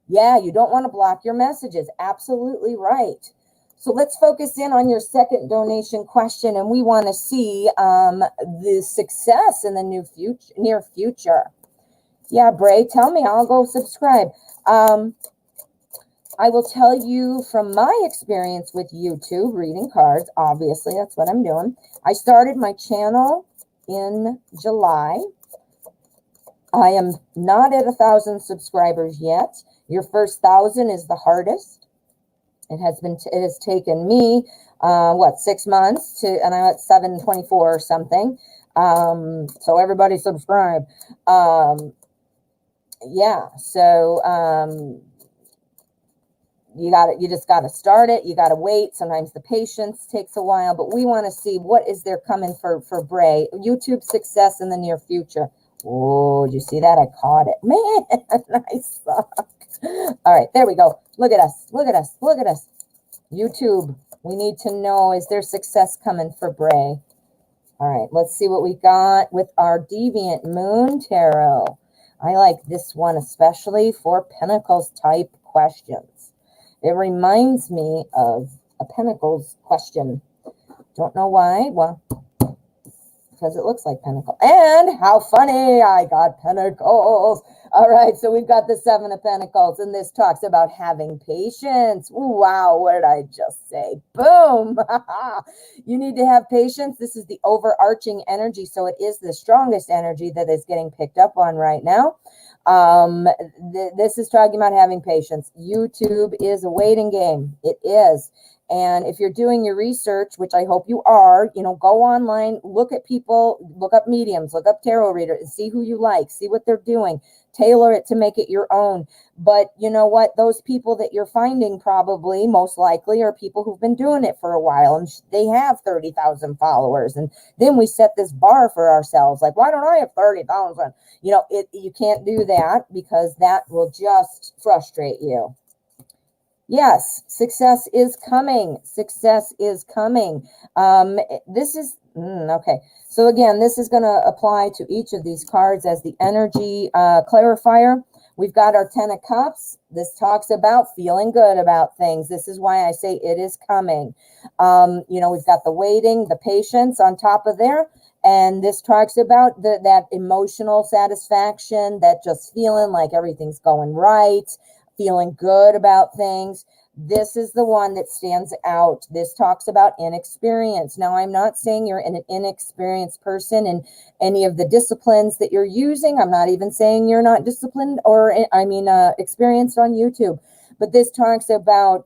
Yeah, you don't want to block your messages. Absolutely right. So let's focus in on your second donation question, and we want to see the success in the near future. Yeah, Bray, tell me. I'll go subscribe. I will tell you from my experience with YouTube, reading cards. Obviously, that's what I'm doing. I started my channel in July. I am not at 1,000 subscribers yet. Your first 1,000 is the hardest. It has taken me, 6 months to, and I'm at 724 or something. So everybody subscribe. Yeah. So, you just got to start it. You got to wait. Sometimes the patience takes a while, but we want to see what is there coming for Bray. YouTube success in the near future. Oh, did you see that? I caught it. Man, I suck. All right, there we go. Look at us. Look at us. Look at us. YouTube, we need to know, is there success coming for Bray? All right, let's see what we got with our Deviant Moon Tarot. I like this one especially for Pentacles type questions. It reminds me of a Pentacles question. Don't know why. Well, because it looks like Pentacle. And how funny, I got Pentacles. All right, so we've got the Seven of Pentacles, and this talks about having patience. Ooh, wow, what did I just say? Boom. You need to have patience. This is the overarching energy, so it is the strongest energy that is getting picked up on right now. This is talking about having patience. YouTube is a waiting game. It is. And if you're doing your research, which I hope you are, go online, look at people, look up mediums, look up tarot readers, and see who you like, see what they're doing, tailor it to make it your own. But you know what? Those people that you're finding probably most likely are people who've been doing it for a while, and they have 30,000 followers. And then we set this bar for ourselves. Like, why don't I have 30,000? You can't do that, because that will just frustrate you. Yes, success is coming. Success is coming. This is, okay. So again, this is going to apply to each of these cards as the energy clarifier. We've got our 10 of Cups. This talks about feeling good about things. This is why I say it is coming. We've got the waiting, the patience on top of there. And this talks about that emotional satisfaction, that just feeling like everything's going right, feeling good about things. This is the one that stands out. This talks about inexperience. Now, I'm not saying you're an inexperienced person in any of the disciplines that you're using. I'm not even saying you're not disciplined or, experienced on YouTube. But this talks about,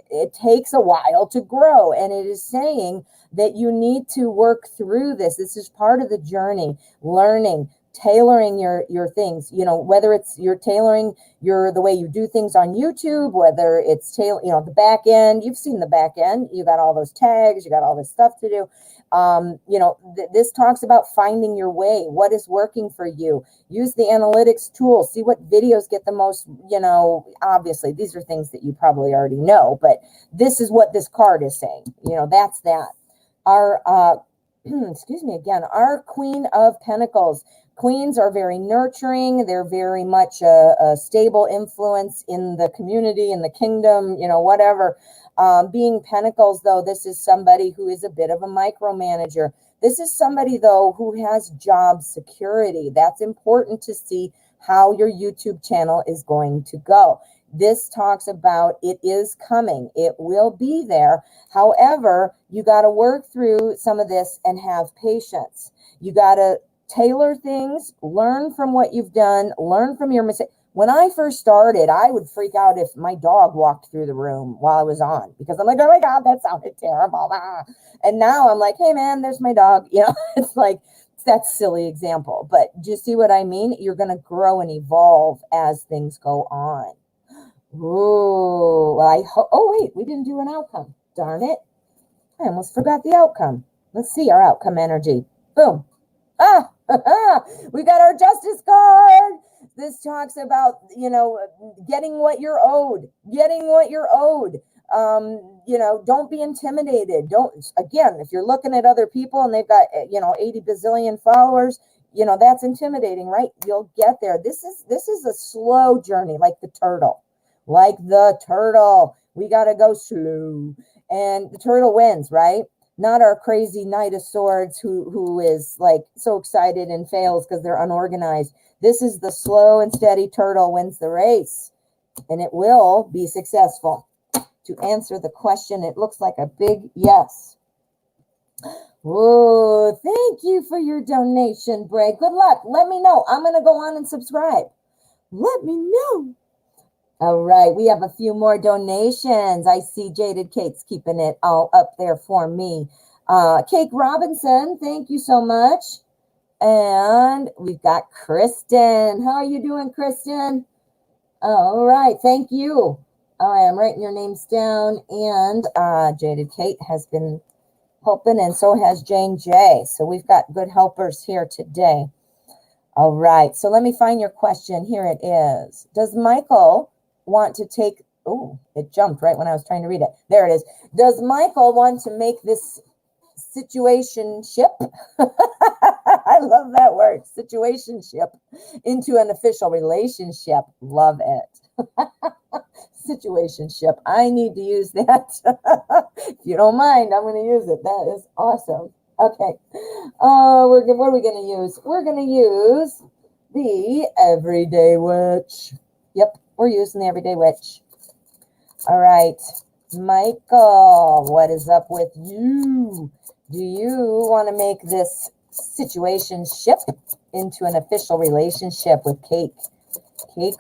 it takes a while to grow. And it is saying that you need to work through this. This is part of the journey, learning, tailoring your things, whether it's you're tailoring the way you do things on YouTube, whether it's the back end. You've seen the back end. You got all those tags, you got all this stuff to do. This talks about finding your way. What is working for you? Use the analytics tool. See what videos get the most, obviously these are things that you probably already know, but this is what this card is saying. That's that. Our, excuse me again, our Queen of Pentacles. Queens are very nurturing. They're very much a stable influence in the community, in the kingdom, whatever. Being Pentacles, though, this is somebody who is a bit of a micromanager. This is somebody, though, who has job security. That's important to see how your YouTube channel is going to go. This talks about it is coming. It will be there. However, you got to work through some of this and have patience. You got to tailor things, learn from what you've done, learn from your mistakes. When I first started, I would freak out if my dog walked through the room while I was on, because I'm like, oh my God, that sounded terrible. And now I'm like, hey man, there's my dog. It's like, that's a silly example, but do you see what I mean? You're going to grow and evolve as things go on. Ooh, well, oh wait, we didn't do an outcome. Darn it. I almost forgot the outcome. Let's see our outcome energy. Boom. We got our Justice card. This talks about, getting what you're owed, don't be intimidated. Again, if you're looking at other people and they've got, 80 bazillion followers, that's intimidating, right? You'll get there. This is a slow journey, like the turtle. We got to go slow, and the turtle wins, right? Not our crazy Knight of Swords who is like so excited and fails because they're unorganized. This is the slow and steady turtle wins the race, and it will be successful. To answer the question, it looks like a big yes. Oh, thank you for your donation, Bray. Good luck. Let me know. I'm going to go on and subscribe. Let me know. All right, we have a few more donations. I see Jaded Kate's keeping it all up there for me. Cake Robinson, thank you so much. And we've got Kristen. How are you doing, Kristen? All right, thank you. All right, I'm writing your names down. And Jaded Kate has been helping, and so has Jane J. So we've got good helpers here today. All right, so let me find your question. Here it is. Does Michael want to take, oh, it jumped right when I was trying to read it. There it is. Does Michael want to make this situationship, I love that word, situationship, into an official relationship? Love it. Situationship. I need to use that. If you don't mind, I'm going to use it. That is awesome. Okay. What are we going to use? We're going to use the Everyday Witch. Yep, we're using the Everyday Witch. All right. Michael, what is up with you? Do you want to make this situationship into an official relationship with Cake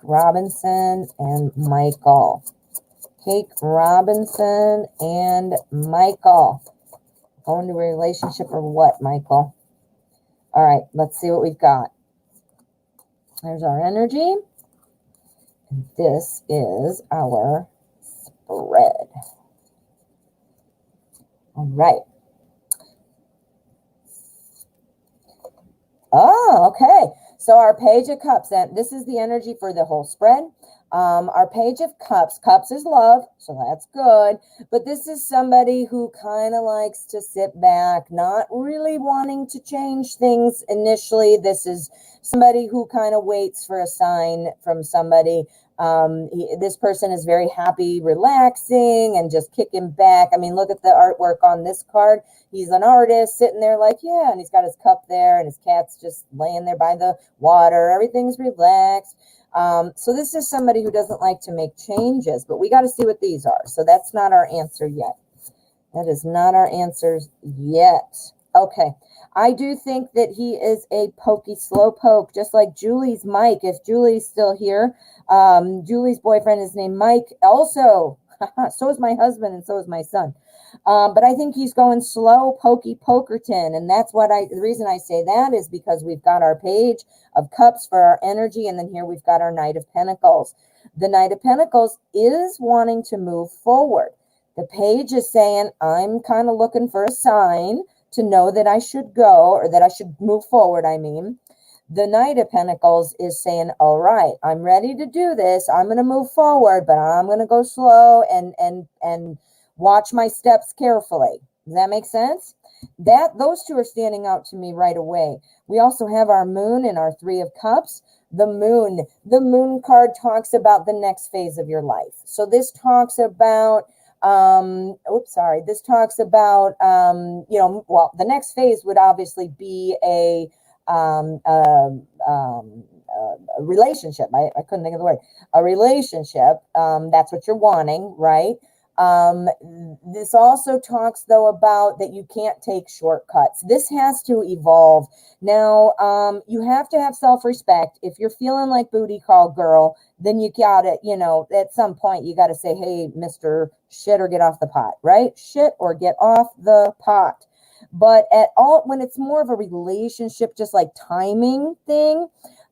Robinson and Michael? Cake Robinson and Michael. Going to a relationship or what, Michael? All right, let's see what we've got. There's our energy. And this is our spread. All right. Oh, okay. So our Page of Cups, and this is the energy for the whole spread. Our Page of Cups. Cups is love, so that's good. But this is somebody who kind of likes to sit back, not really wanting to change things initially. This is somebody who kind of waits for a sign from somebody. This person is very happy, relaxing, and just kicking back. I mean, look at the artwork on this card. He's an artist sitting there like, yeah, and he's got his cup there, and his cat's just laying there by the water. Everything's relaxed. So this is somebody who doesn't like to make changes, but we got to see what these are. So that's not our answer yet. That is not our answer yet. Okay. I do think that he is a pokey slow poke, just like Julie's Mike. If Julie's still here, Julie's boyfriend is named Mike. Also, so is my husband and so is my son. But I think he's going slow, pokey pokerton. And that's what the reason I say that is because we've got our Page of Cups for our energy. And then here we've got our Knight of Pentacles. The Knight of Pentacles is wanting to move forward. The Page is saying, I'm kind of looking for a sign to know that I should go, or that I should move forward, I mean. The Knight of Pentacles is saying, all right, I'm ready to do this. I'm going to move forward, but I'm going to go slow and watch my steps carefully. Does that make sense? Those two are standing out to me right away. We also have our Moon and our Three of Cups. The Moon card talks about the next phase of your life. So this talks about this talks about, well, the next phase would obviously be a relationship. I couldn't think of the word. A relationship. That's what you're wanting, right? This also talks, though, about that you can't take shortcuts. This has to evolve. Now, you have to have self-respect. If you're feeling like booty call girl, then you gotta, at some point you gotta say, hey, Mr. Shit, or get off the pot, right? Shit or get off the pot. But when it's more of a relationship, just like timing thing,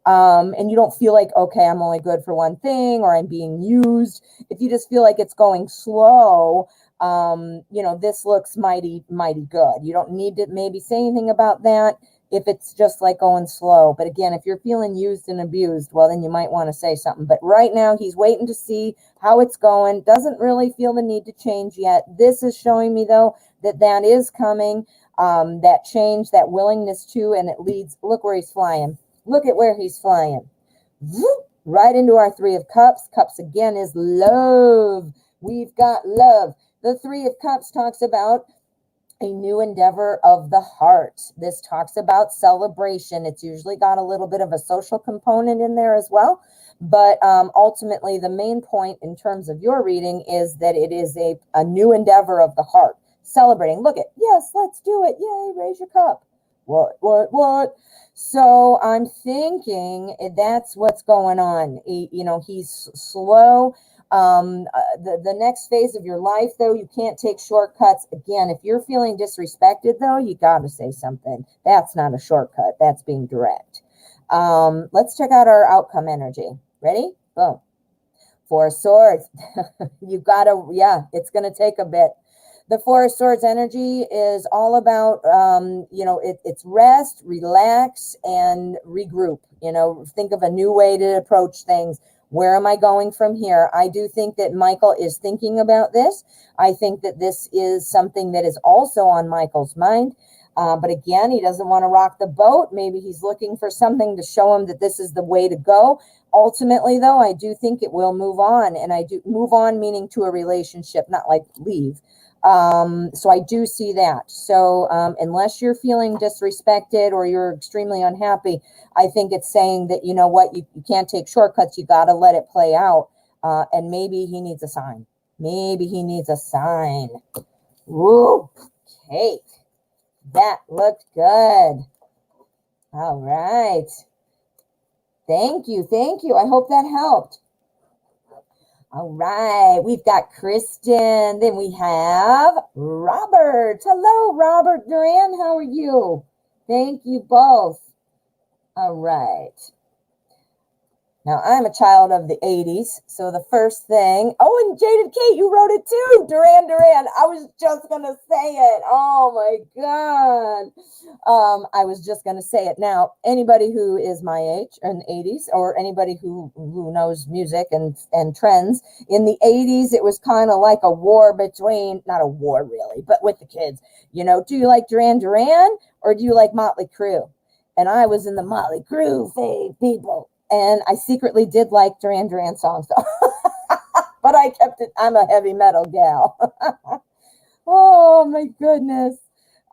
and you don't feel like, okay, I'm only good for one thing, or I'm being used. If you just feel like it's going slow, this looks mighty, mighty good. You don't need to maybe say anything about that if it's just like going slow. But again, if you're feeling used and abused, well, then you might want to say something. But right now, he's waiting to see how it's going. Doesn't really feel the need to change yet. This is showing me, though, that is coming, that change, that willingness to, and it leads, look where he's flying. Look at where he's flying. Right into our Three of Cups. Cups again is love. We've got love. The Three of Cups talks about a new endeavor of the heart. This talks about celebration. It's usually got a little bit of a social component in there as well. But ultimately, the main point in terms of your reading is that it is a new endeavor of the heart. Celebrating. Look at, yes, let's do it. Yay, raise your cup. What? So I'm thinking that's what's going on. He's slow. The next phase of your life, though, you can't take shortcuts. Again, if you're feeling disrespected, though, you got to say something. That's not a shortcut. That's being direct. Let's check out our outcome energy. Ready? Boom. Four of Swords. You got to, yeah, it's going to take a bit. The Four of Swords energy is all about, it's rest, relax, and regroup. Think of a new way to approach things. Where am I going from here? I do think that Michael is thinking about this. I think that this is something that is also on Michael's mind. But again, he doesn't want to rock the boat. Maybe he's looking for something to show him that this is the way to go. Ultimately, though, I do think it will move on. And I do move on, meaning to a relationship, not like leave. So I do see that. So unless you're feeling disrespected or you're extremely unhappy, I think it's saying that, you know what, you can't take shortcuts. You got to let it play out. And maybe he needs a sign. Maybe he needs a sign. Woo, cake. That looked good. All right. Thank you. Thank you. I hope that helped. All right. We've got Kristen. Then we have Robert. Hello, Robert. Duran, how are you? Thank you both. All right. Now, I'm a child of the 80s, so the first thing... Oh, and Jaded Kate, you wrote it too! Duran. I was just going to say it. Oh, my God. I was just going to say it. Now, anybody who is my age, in the 80s, or anybody who knows music and trends, in the 80s, it was kind of like a war between... Not a war, really, but with the kids. Do you like Duran, or do you like Motley Crue? And I was in the Motley Crue people. And I secretly did like Duran songs, though. But I kept it. I'm a heavy metal gal. Oh, my goodness.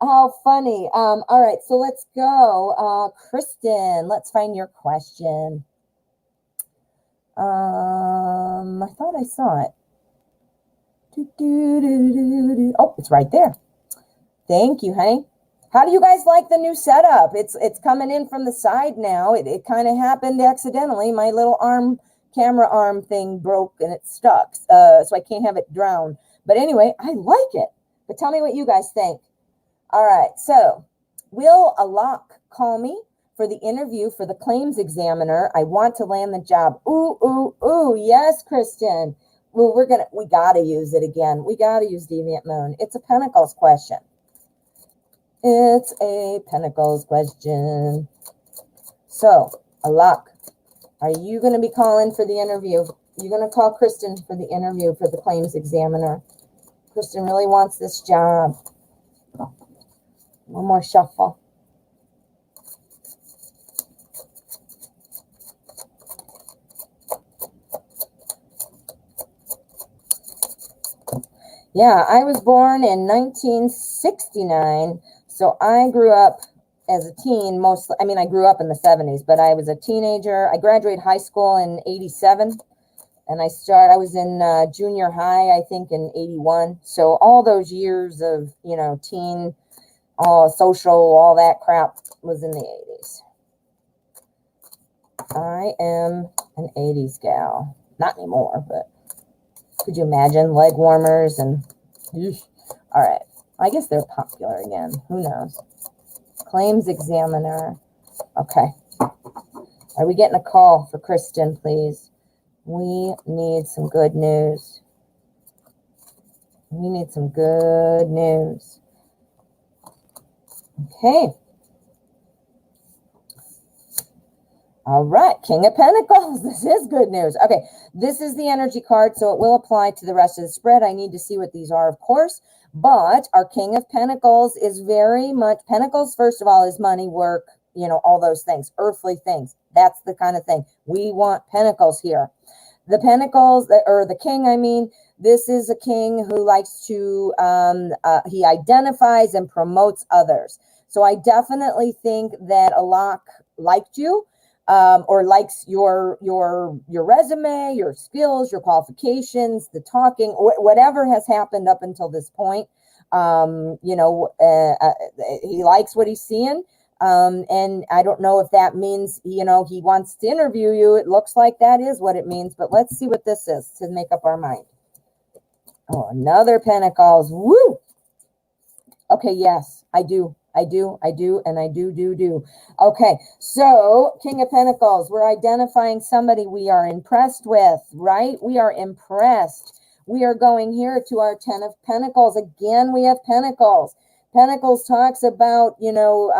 How funny. All right, so let's go. Kristen, let's find your question. I thought I saw it. Oh, it's right there. Thank you, honey. How do you guys like the new setup? It's coming in from the side now. It kind of happened accidentally. My little camera arm thing broke and it stuck. So I can't have it drown. But anyway, I like it. But tell me what you guys think. All right. So will a lock call me for the interview for the claims examiner? I want to land the job. Ooh. Yes, Kristen. Well, we got to use it again. We got to use Deviant Moon. It's a Pentacles question. It's a Pentacles question. So, Alak, are you going to be calling for the interview? You're going to call Kristen for the interview for the claims examiner. Kristen really wants this job. One more shuffle. Yeah, I was born in 1969. So I grew up as a teen mostly. I mean, I grew up in the 70s, but I was a teenager. I graduated high school in 87, and I was in junior high, I think, in 81. So all those years of, teen, social, all that crap was in the 80s. I am an 80s gal. Not anymore, but could you imagine leg warmers and... All right. I guess they're popular again. Who knows? Claims examiner. Okay. Are we getting a call for Kristen, please? We need some good news. We need some good news. Okay. All right. King of Pentacles. This is good news. Okay. This is the energy card, so it will apply to the rest of the spread. I need to see what these are, of course. But our King of Pentacles is very much, Pentacles, first of all, is money, work, all those things, earthly things. That's the kind of thing. We want Pentacles here. The Pentacles, or the King, This is a king who likes to, he identifies and promotes others. So I definitely think that Alok liked you, or likes your resume, your skills, your qualifications, the talking, whatever has happened up until this point. You know, he likes what he's seeing. And I don't know if that means, you know, he wants to interview you. It looks like that is what it means, but let's see what this is to make up our mind. Oh, another Pentacles. Woo! Okay, yes, I do, and I do. Okay, so King of Pentacles, we're identifying somebody we are impressed with, right? We are impressed. We are going here to our 10 of Pentacles. Again, we have Pentacles. Pentacles talks about, you know,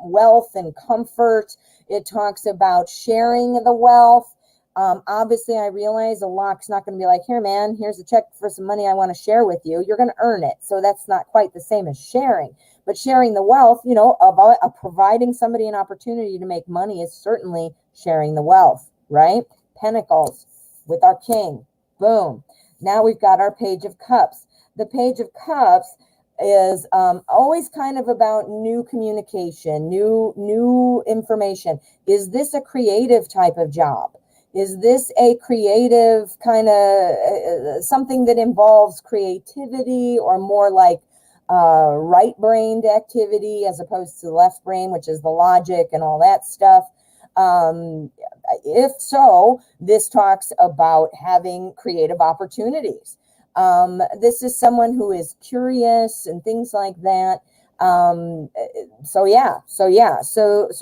wealth and comfort. It talks about sharing the wealth. Obviously, I realize Alok's not going to be like, here, man, here's a check for some money I want to share with you. You're going to earn it. So that's not quite the same as sharing. But sharing the wealth, you know, of providing somebody an opportunity to make money is certainly sharing the wealth, right? Pentacles with our king. Boom. Now we've got our Page of Cups. The Page of Cups is always kind of about new communication, new information. Is this a creative type of job? Is this a creative kind of something that involves creativity, or more like right-brained activity as opposed to left brain, which is the logic and all that stuff? If so, this talks about having creative opportunities. This is someone who is curious and things like that. So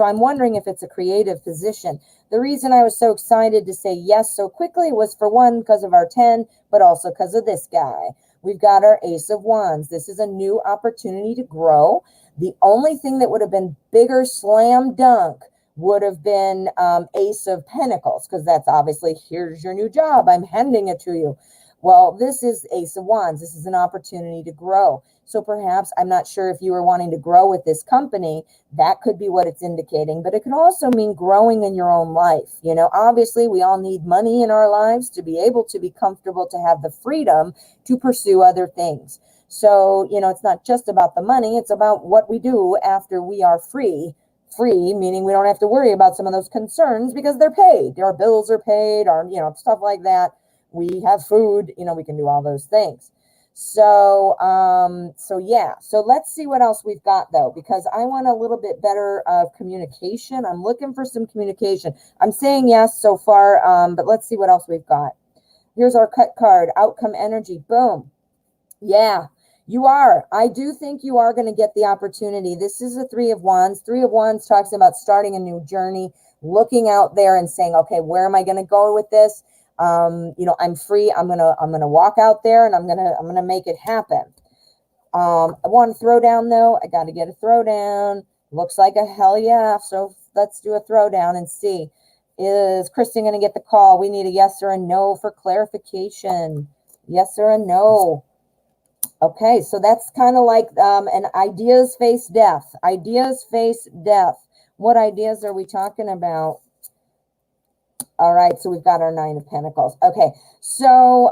I'm wondering if it's a creative position. The reason I was so excited to say yes so quickly was, for one, because of our 10, but also because of this guy. We've got our Ace of Wands. This is a new opportunity to grow. The only thing that would have been bigger slam dunk would have been Ace of Pentacles, because that's obviously, here's your new job, I'm handing it to you. Well, this is Ace of Wands. This is an opportunity to grow. So perhaps, I'm not sure if you were wanting to grow with this company, that could be what it's indicating, but it could also mean growing in your own life. You know, obviously we all need money in our lives to be able to be comfortable, to have the freedom to pursue other things. So, you know, it's not just about the money, it's about what we do after we are free. Free, meaning we don't have to worry about some of those concerns because they're paid. Our bills are paid, our, you know, stuff like that. We have food, you know, we can do all those things. So, yeah. So let's see what else we've got, though, because I want a little bit better of communication. I'm looking for some communication. I'm saying yes so far, but let's see what else we've got. Here's our cut card, outcome energy. Boom. Yeah, you are. I do think you are going to get the opportunity. This is a Three of Wands. Three of Wands talks about starting a new journey, looking out there and saying, okay, where am I going to go with this? You know, I'm free. I'm gonna walk out there and I'm gonna make it happen. I want to throw down, though. I got to get a throwdown. Looks like a hell yeah. So let's do a throwdown and see. Is Kristen going to get the call? We need a yes or a no for clarification. Yes or a no. Okay, so that's kind of like an ideas face death. Ideas face death. What ideas are we talking about? All right, so we've got our Nine of Pentacles. Okay, so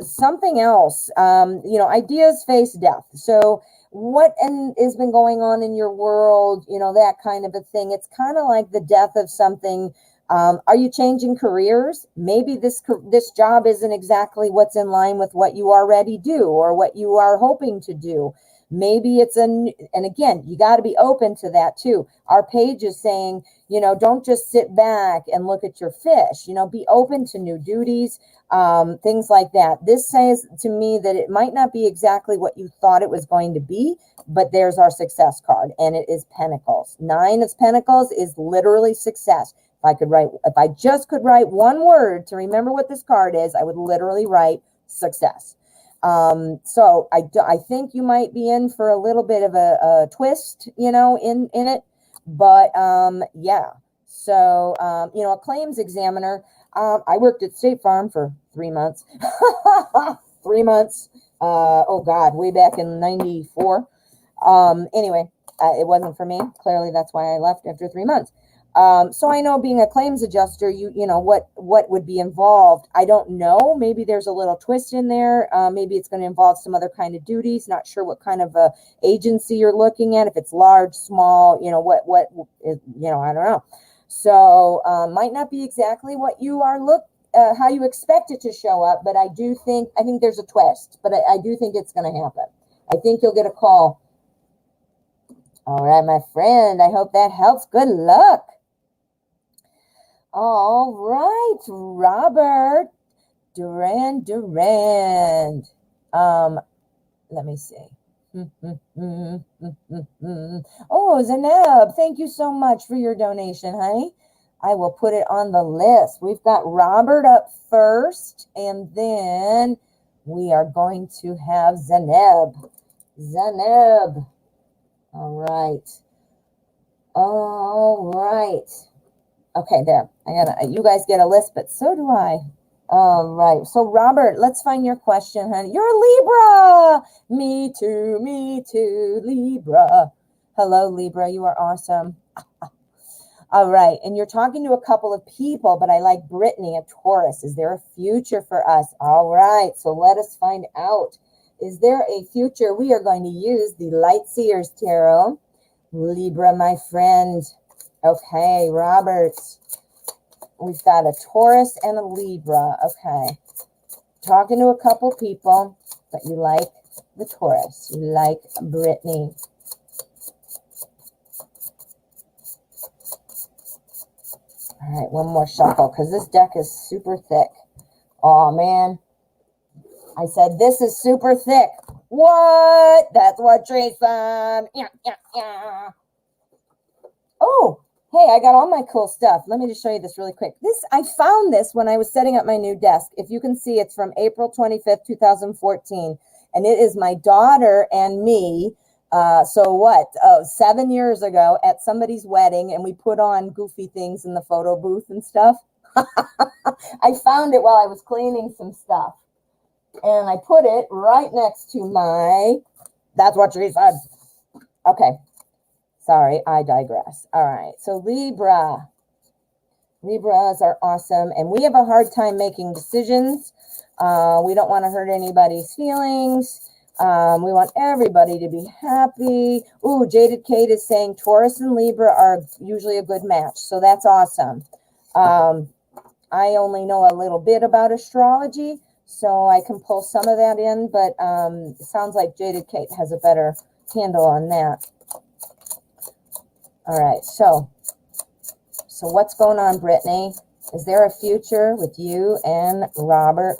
something else, you know, ideas face death. So what has been going on in your world, you know, that kind of a thing. It's kind of like the death of something. Are you changing careers? Maybe this job isn't exactly what's in line with what you already do or what you are hoping to do. Maybe it's and again, you got to be open to that too. Our page is saying, you know, don't just sit back and look at your fish, you know, be open to new duties, things like that. This says to me that it might not be exactly what you thought it was going to be, but there's our success card, and it is Pentacles. Nine of Pentacles is literally success. If I just could write one word to remember what this card is, I would literally write success. So I think you might be in for a little bit of a twist, you know, in it, but, yeah. So, you know, a claims examiner, I worked at State Farm for 3 months, 3 months, oh God, way back in 94. Anyway, it wasn't for me. Clearly that's why I left after 3 months. So I know being a claims adjuster, you know, what would be involved. I don't know. Maybe there's a little twist in there. Maybe it's going to involve some other kind of duties. Not sure what kind of agency you're looking at. If it's large, small, you know, what is, you know, I don't know. So might not be exactly what you are how you expect it to show up, but I think there's a twist, but I do think it's going to happen. I think you'll get a call. All right, my friend, I hope that helps. Good luck. All right, Robert, Durand. Let me see. Oh, Zaneb, thank you so much for your donation, honey. I will put it on the list. We've got Robert up first, and then we are going to have Zaneb. All right. Okay, there. You guys get a list, but so do I. All right. So, Robert, let's find your question, honey. You're a Libra. Me too, Libra. Hello, Libra. You are awesome. All right. And you're talking to a couple of people, but I like Brittany, a Taurus. Is there a future for us? All right. So let us find out. Is there a future? We are going to use the Light Seers Tarot. Libra, my friend. Okay, Robert. We've got a Taurus and a Libra. Okay. Talking to a couple people, but you like the Taurus. You like Brittany. All right, one more shuffle because this deck is super thick. Oh, man. I said this is super thick. What? That's what Teresa. Yeah. Oh, hey, I got all my cool stuff. Let me just show you this really quick. I found this when I was setting up my new desk. If you can see, it's from April 25th, 2014. And it is my daughter and me. So what? 7 years ago at somebody's wedding, and we put on goofy things in the photo booth and stuff. I found it while I was cleaning some stuff. And I put it right next to that's what she said. Okay. Sorry, I digress. All right. So Libras are awesome. And we have a hard time making decisions. We don't want to hurt anybody's feelings. We want everybody to be happy. Ooh, Jaded Kate is saying Taurus and Libra are usually a good match. So that's awesome. I only know a little bit about astrology, so I can pull some of that in, but it sounds like Jaded Kate has a better handle on that. All right, so what's going on, Brittany? Is there a future with you and Robert?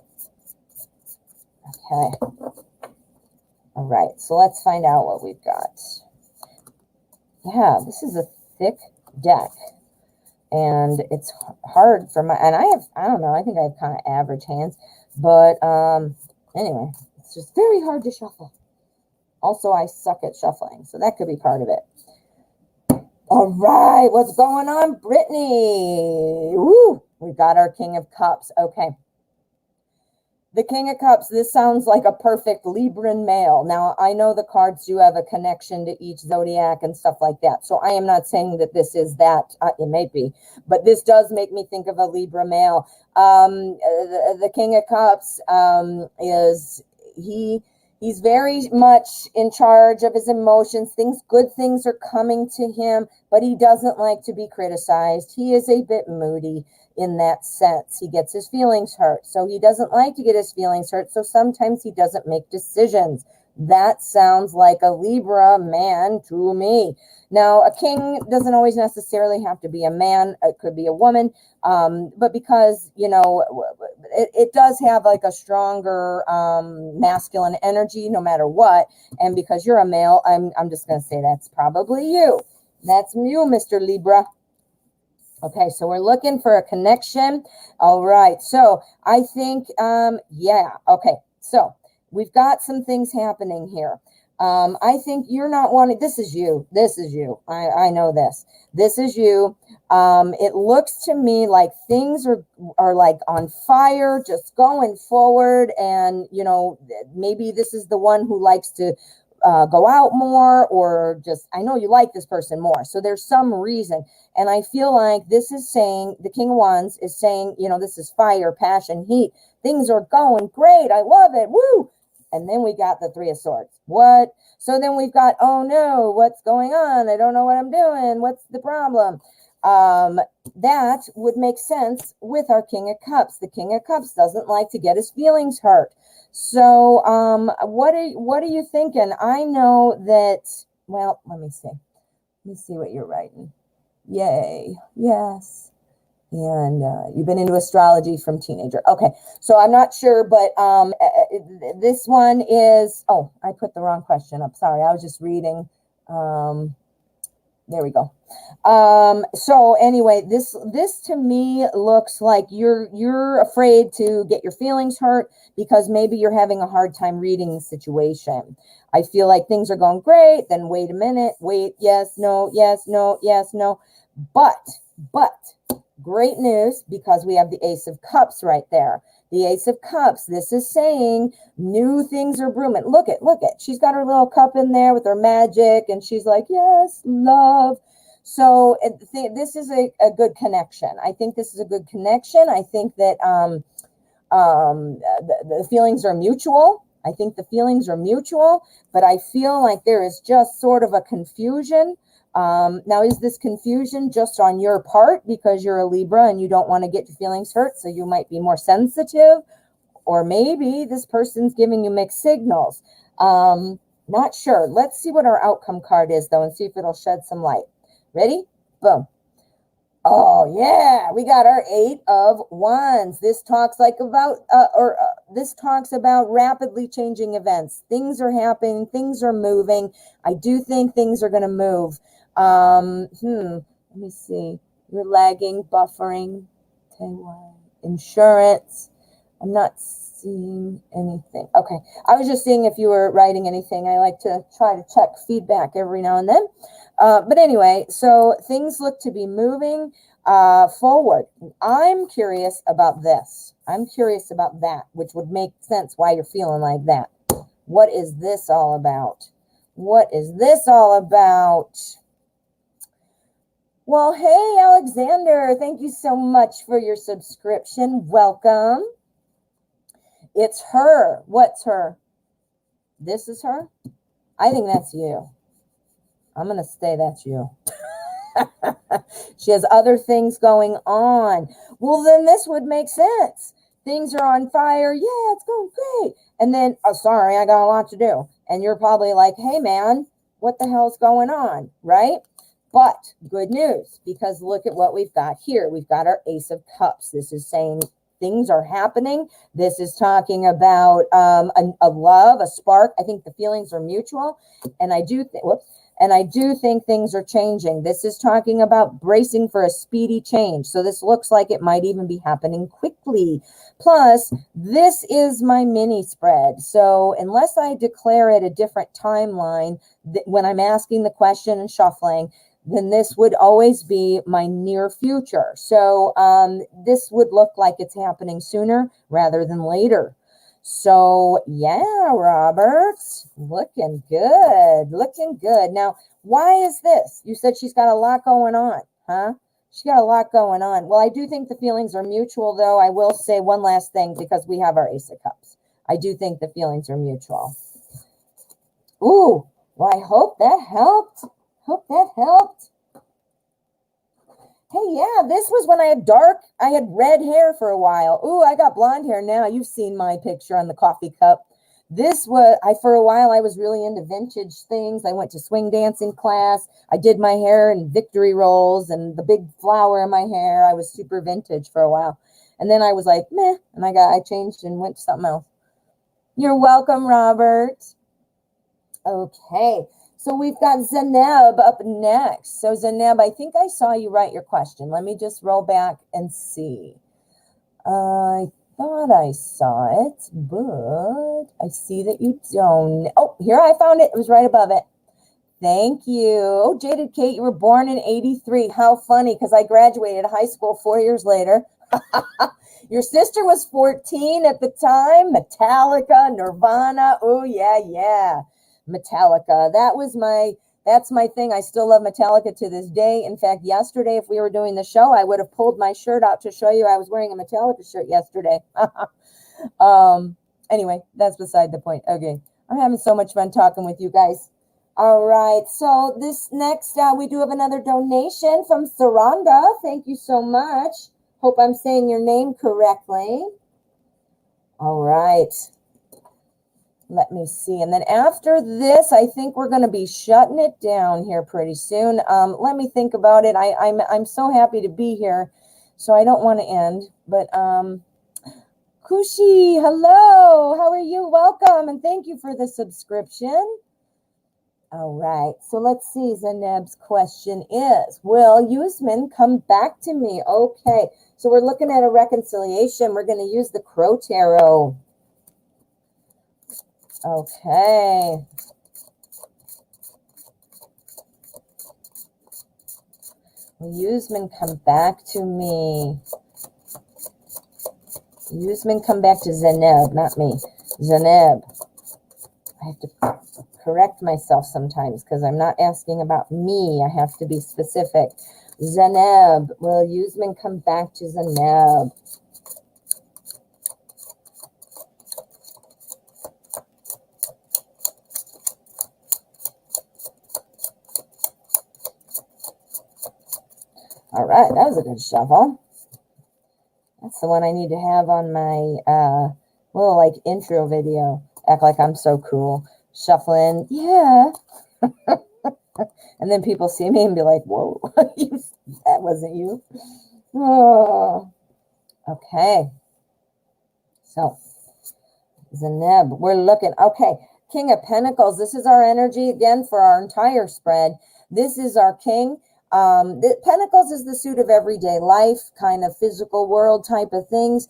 Okay. All right, so let's find out what we've got. Yeah, this is a thick deck. And it's hard for and I don't know, I think I have kind of average hands. But anyway, it's just very hard to shuffle. Also, I suck at shuffling, so that could be part of it. All right, what's going on, Brittany? Woo, we got our King of Cups. Okay. The King of Cups, this sounds like a perfect Libran male. Now, I know the cards do have a connection to each zodiac and stuff like that. So I am not saying that this is that. It may be. But this does make me think of a Libra male. The King of Cups he's very much in charge of his emotions. Good things are coming to him, but he doesn't like to be criticized. He is a bit moody in that sense. He gets his feelings hurt. So he doesn't like to get his feelings hurt. So sometimes he doesn't make decisions. That sounds like a Libra man to me. Now, a king doesn't always necessarily have to be a man. It could be a woman. But because, you know, it does have like a stronger masculine energy no matter what. And because you're a male, I'm just going to say that's probably you. That's you, Mr. Libra. Okay, so we're looking for a connection. All right, so I think, yeah, okay. So we've got some things happening here. I think you're not wanting, this is you. I know this. This is you. It looks to me like things are like on fire, just going forward. And, you know, maybe this is the one who likes to go out more, or just, I know you like this person more. So there's some reason. And I feel like this is saying, the King of Wands is saying, you know, this is fire, passion, heat. Things are going great. I love it. Woo. And then we got the Three of Swords. What? So then we've got, oh no, what's going on? I don't know what I'm doing. What's the problem? That would make sense with our King of Cups. The King of Cups doesn't like to get his feelings hurt. So what are you thinking? I know that, well, let me see. Let me see what you're writing. Yay. Yes. And you've been into astrology from teenager. Okay. So I'm not sure, but this one is, oh, I put the wrong question up. Sorry. I was just reading. There we go. So anyway, this to me looks like you're afraid to get your feelings hurt because maybe you're having a hard time reading the situation. I feel like things are going great. Then wait a minute. Wait. Yes. No. Yes. No. Yes. No. But great news, because we have the Ace of Cups right there. The Ace of Cups, this is saying new things are brewing. Look at. She's got her little cup in there with her magic, and she's like, yes, love. So this is a good connection. I think this is a good connection. I think that the feelings are mutual. I think the feelings are mutual, but I feel like there is just sort of a confusion. Now, is this confusion just on your part because you're a Libra and you don't want to get your feelings hurt, so you might be more sensitive? Or maybe this person's giving you mixed signals. Not sure. Let's see what our outcome card is, though, and see if it'll shed some light. Ready? Boom. Oh, yeah. We got our Eight of Wands. This talks this talks about rapidly changing events. Things are happening. Things are moving. I do think things are going to move. Let me see. You're lagging, buffering. Tell you what. Insurance. I'm not seeing anything. Okay. I was just seeing if you were writing anything. I like to try to check feedback every now and then. But anyway, so things look to be moving forward. I'm curious about this. I'm curious about that, which would make sense why you're feeling like that. What is this all about? What is this all about? Well, hey, Alexander, thank you so much for your subscription. Welcome. It's her. What's her? This is her? I think that's you. I'm going to say that's you. She has other things going on. Well, then this would make sense. Things are on fire. Yeah, it's going great. And then, oh, sorry, I got a lot to do. And you're probably like, hey, man, what the hell's going on? Right? But good news, because look at what we've got here. We've got our Ace of Cups. This is saying things are happening. This is talking about a love, a spark. I think the feelings are mutual. And I do think things are changing. This is talking about bracing for a speedy change. So this looks like it might even be happening quickly. Plus, this is my mini spread. So unless I declare it a different timeline, when I'm asking the question and shuffling, then this would always be my near future. So this would look like it's happening sooner rather than later. So yeah, Robert, looking good, looking good. Now, why is this? You said she's got a lot going on, huh? She got a lot going on. Well, I do think the feelings are mutual, though. I will say one last thing, because we have our Ace of Cups. I do think the feelings are mutual. Ooh, well, I hope that helped. Hope that helped. Hey, yeah, this was when I had red hair for a while. Ooh, I got blonde hair now. You've seen my picture on the coffee cup. For a while, I was really into vintage things. I went to swing dancing class. I did my hair in victory rolls and the big flower in my hair. I was super vintage for a while. And then I was like, meh, and I changed and went to something else. You're welcome, Robert. Okay. So we've got Zaneb up next. So Zaneb, I think I saw you write your question. Let me just roll back and see. I thought I saw it, but I see that you don't. Oh, here I found it. It was right above it. Thank you. Oh, Jaded Kate, you were born in 83. How funny, because I graduated high school 4 years later. Your sister was 14 at the time. Metallica, Nirvana. Oh, yeah, yeah. Metallica. That's my thing. I still love Metallica to this day. In fact, yesterday, if we were doing the show, I would have pulled my shirt out to show you I was wearing a Metallica shirt yesterday. Anyway, that's beside the point. Okay. I'm having so much fun talking with you guys. All right. So this next, we do have another donation from Saranda. Thank you so much. Hope I'm saying your name correctly. All right. Let me see. And then after this, I think we're going to be shutting it down here pretty soon. Let me think about it. I'm so happy to be here, so I don't want to end. But Kushi, hello. How are you? Welcome, and thank you for the subscription. All right. So let's see. Zaneb's question is, will Usman come back to me? Okay. So we're looking at a reconciliation. We're going to use the Crow Tarot. Okay. Will Usman come back to me? Usman come back to Zaneb, not me. Zaneb. I have to correct myself sometimes because I'm not asking about me. I have to be specific. Zaneb. Will Usman come back to Zaneb? All right, that was a good shuffle. That's the one I need to have on my little like intro video. Act like I'm so cool. Shuffling, yeah. And then people see me and be like, whoa, that wasn't you. Oh. Okay. So, Zaneb, we're looking. Okay, King of Pentacles. This is our energy again for our entire spread. This is our king. The Pentacles is the suit of everyday life, kind of physical world type of things.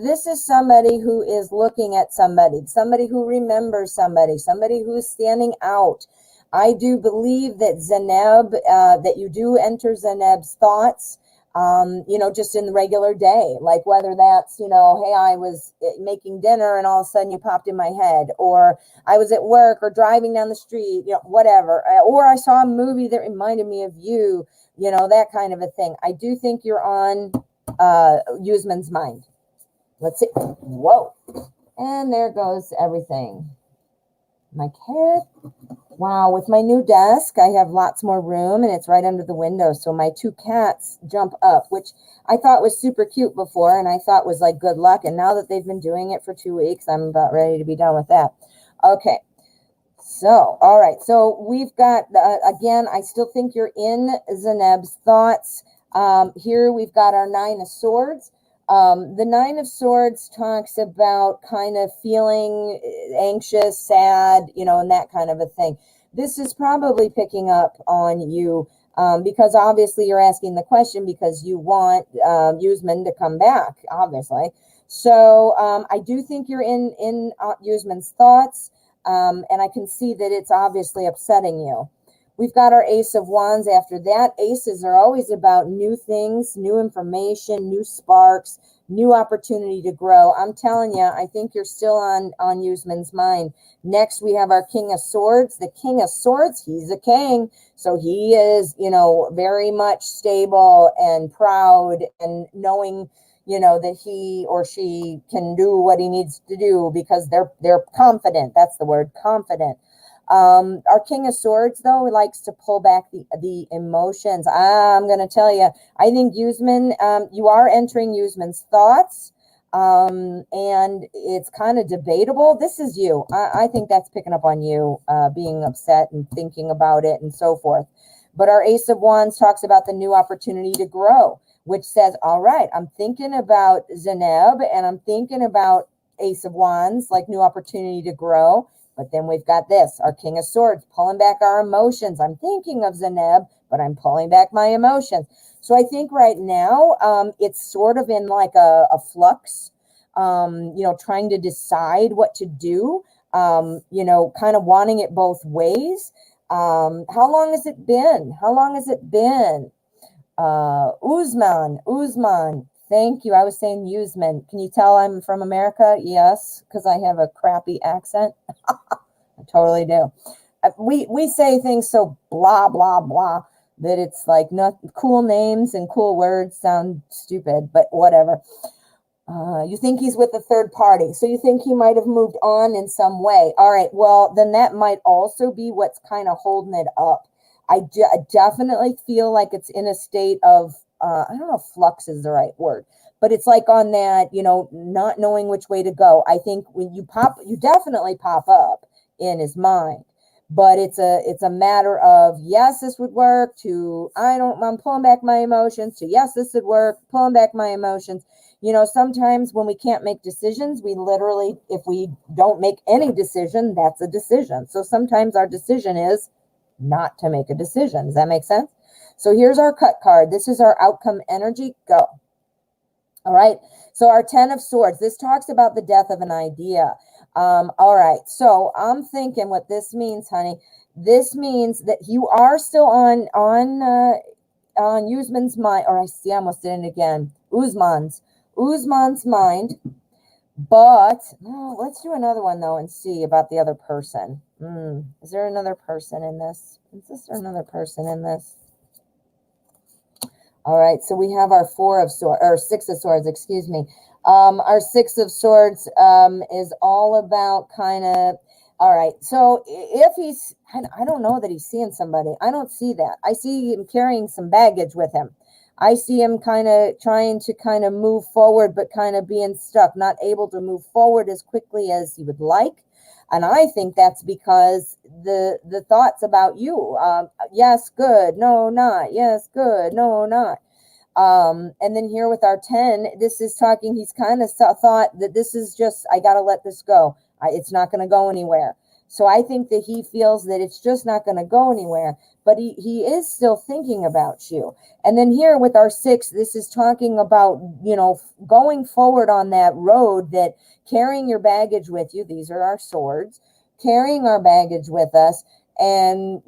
This is somebody who is looking at somebody who remembers somebody who's standing out. I do believe that Zaneb, that you do enter Zaneb's thoughts, just in the regular day, like whether that's, hey, I was making dinner and all of a sudden you popped in my head, or I was at work or driving down the street, whatever, or I saw a movie that reminded me of you, that kind of a thing. I do think you're on Usman's mind. Let's see. Whoa. And there goes everything. My cat. Wow, with my new desk, I have lots more room and it's right under the window. So my two cats jump up, which I thought was super cute before and I thought was like good luck. And now that they've been doing it for 2 weeks, I'm about ready to be done with that. Okay. So, all right. So we've got, again, I still think you're in Zaneb's thoughts. Here we've got our Nine of Swords. The Nine of Swords talks about kind of feeling anxious, sad, and that kind of a thing. This is probably picking up on you because obviously you're asking the question because you want Usman to come back, obviously. So I do think you're in Usman's thoughts, and I can see that it's obviously upsetting you. We've got our Ace of Wands after that. Aces are always about new things, new information, new sparks, new opportunity to grow. I'm telling you, I think you're still on Usman's mind. Next, we have our King of Swords. The King of Swords, he's a king. So he is, very much stable and proud and knowing, that he or she can do what he needs to do because they're confident. That's the word, confident. Our King of Swords, though, likes to pull back the emotions. I'm going to tell you, I think Usman, you are entering Usman's thoughts, and it's kind of debatable. This is you. I think that's picking up on you, being upset and thinking about it and so forth. But our Ace of Wands talks about the new opportunity to grow, which says, all right, I'm thinking about Zaneb and I'm thinking about Ace of Wands, like new opportunity to grow. But then we've got this, our King of Swords, pulling back our emotions. I'm thinking of Zaneb, but I'm pulling back my emotions. So I think right now it's sort of in like a flux, trying to decide what to do, kind of wanting it both ways. How long has it been? Usman. Thank you. I was saying Usman. Can you tell I'm from America? Yes, because I have a crappy accent. I totally do. We say things so blah, blah, blah that it's like not cool names and cool words sound stupid, but whatever. You think he's with a third party. So you think he might have moved on in some way. All right. Well, then that might also be what's kind of holding it up. I definitely feel like it's in a state of, I don't know if flux is the right word, but it's like on that, not knowing which way to go. I think when you definitely pop up in his mind, but it's a matter of, yes, this would work, to, I'm pulling back my emotions, to, yes, this would work, pulling back my emotions. Sometimes when we can't make decisions, we literally, if we don't make any decision, that's a decision. So sometimes our decision is not to make a decision. Does that make sense? So here's our cut card. This is our outcome energy. Go. All right. So our 10 of Swords, this talks about the death of an idea. All right. So I'm thinking what this means, honey. This means that you are still on Usman's mind, or I almost did it again. Usman's mind. But let's do another one though and see about the other person. Is there another person in this? Is there another person in this? All right, so we have our 6 of Swords, excuse me. Our 6 of Swords is all about kind of, all right, so if he's, I don't know that he's seeing somebody. I don't see that. I see him carrying some baggage with him. I see him kind of trying to kind of move forward, but kind of being stuck, not able to move forward as quickly as he would like. And I think that's because the thoughts about you, yes, good, no, not, yes, good, no, not. And then here with our 10, this is talking, he's kind of thought that this is just, I got to let this go. It's not going to go anywhere. So I think that he feels that it's just not going to go anywhere, but he is still thinking about you. And then here with our 6, this is talking about, going forward on that road, that carrying your baggage with you. These are our swords, carrying our baggage with us, and,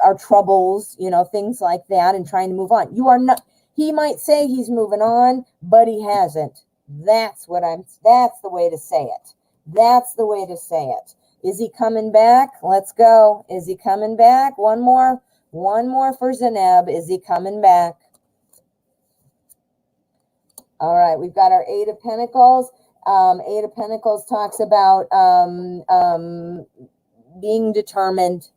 our troubles, things like that, and trying to move on. You are not, he might say he's moving on, but he hasn't. That's the way to say it. That's the way to say it. Is he coming back? Let's go. Is he coming back? One more for Zaneb. Is he coming back? All right, we've got our 8 of Pentacles. 8 of Pentacles talks about being determined.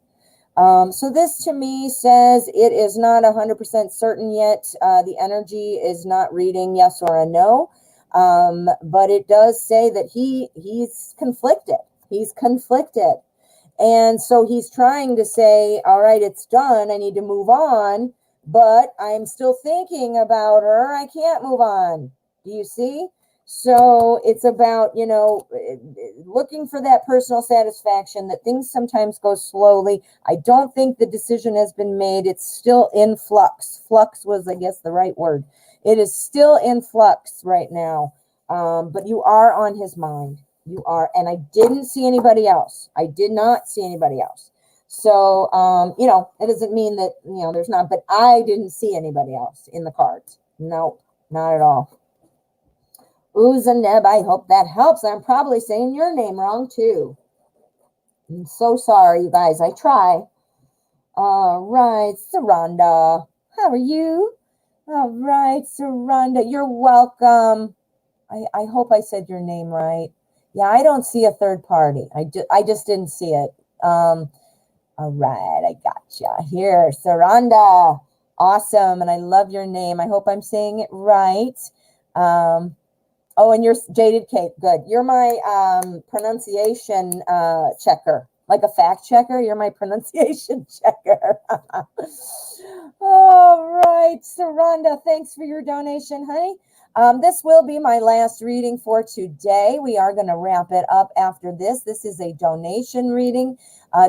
So this to me says it is not 100% certain yet. The energy is not reading yes or a no. But it does say that he's conflicted. He's conflicted. And so he's trying to say, all right, it's done. I need to move on, but I'm still thinking about her. I can't move on. Do you see? So it's about, looking for that personal satisfaction, that things sometimes go slowly. I don't think the decision has been made. It's still in flux. Flux was, I guess, the right word. It is still in flux right now. But you are on his mind. You are. And I didn't see anybody else. I did not see anybody else. So, it doesn't mean that, there's not, but I didn't see anybody else in the cards. Nope, not at all. Ooh, Zaneb, I hope that helps. I'm probably saying your name wrong too. I'm so sorry, you guys. I try. All right, Saranda. How are you? All right, Saranda. You're welcome. I hope I said your name right. Yeah, I don't see a third party. I just didn't see it. All right, I gotcha. Here, Saranda. Awesome, and I love your name. I hope I'm saying it right. Oh, and you're Jaded Kate. Good. You're my pronunciation checker, like a fact checker. You're my pronunciation checker. All right, Saranda, thanks for your donation, honey. This will be my last reading for today. We are going to wrap it up after this. This is a donation reading.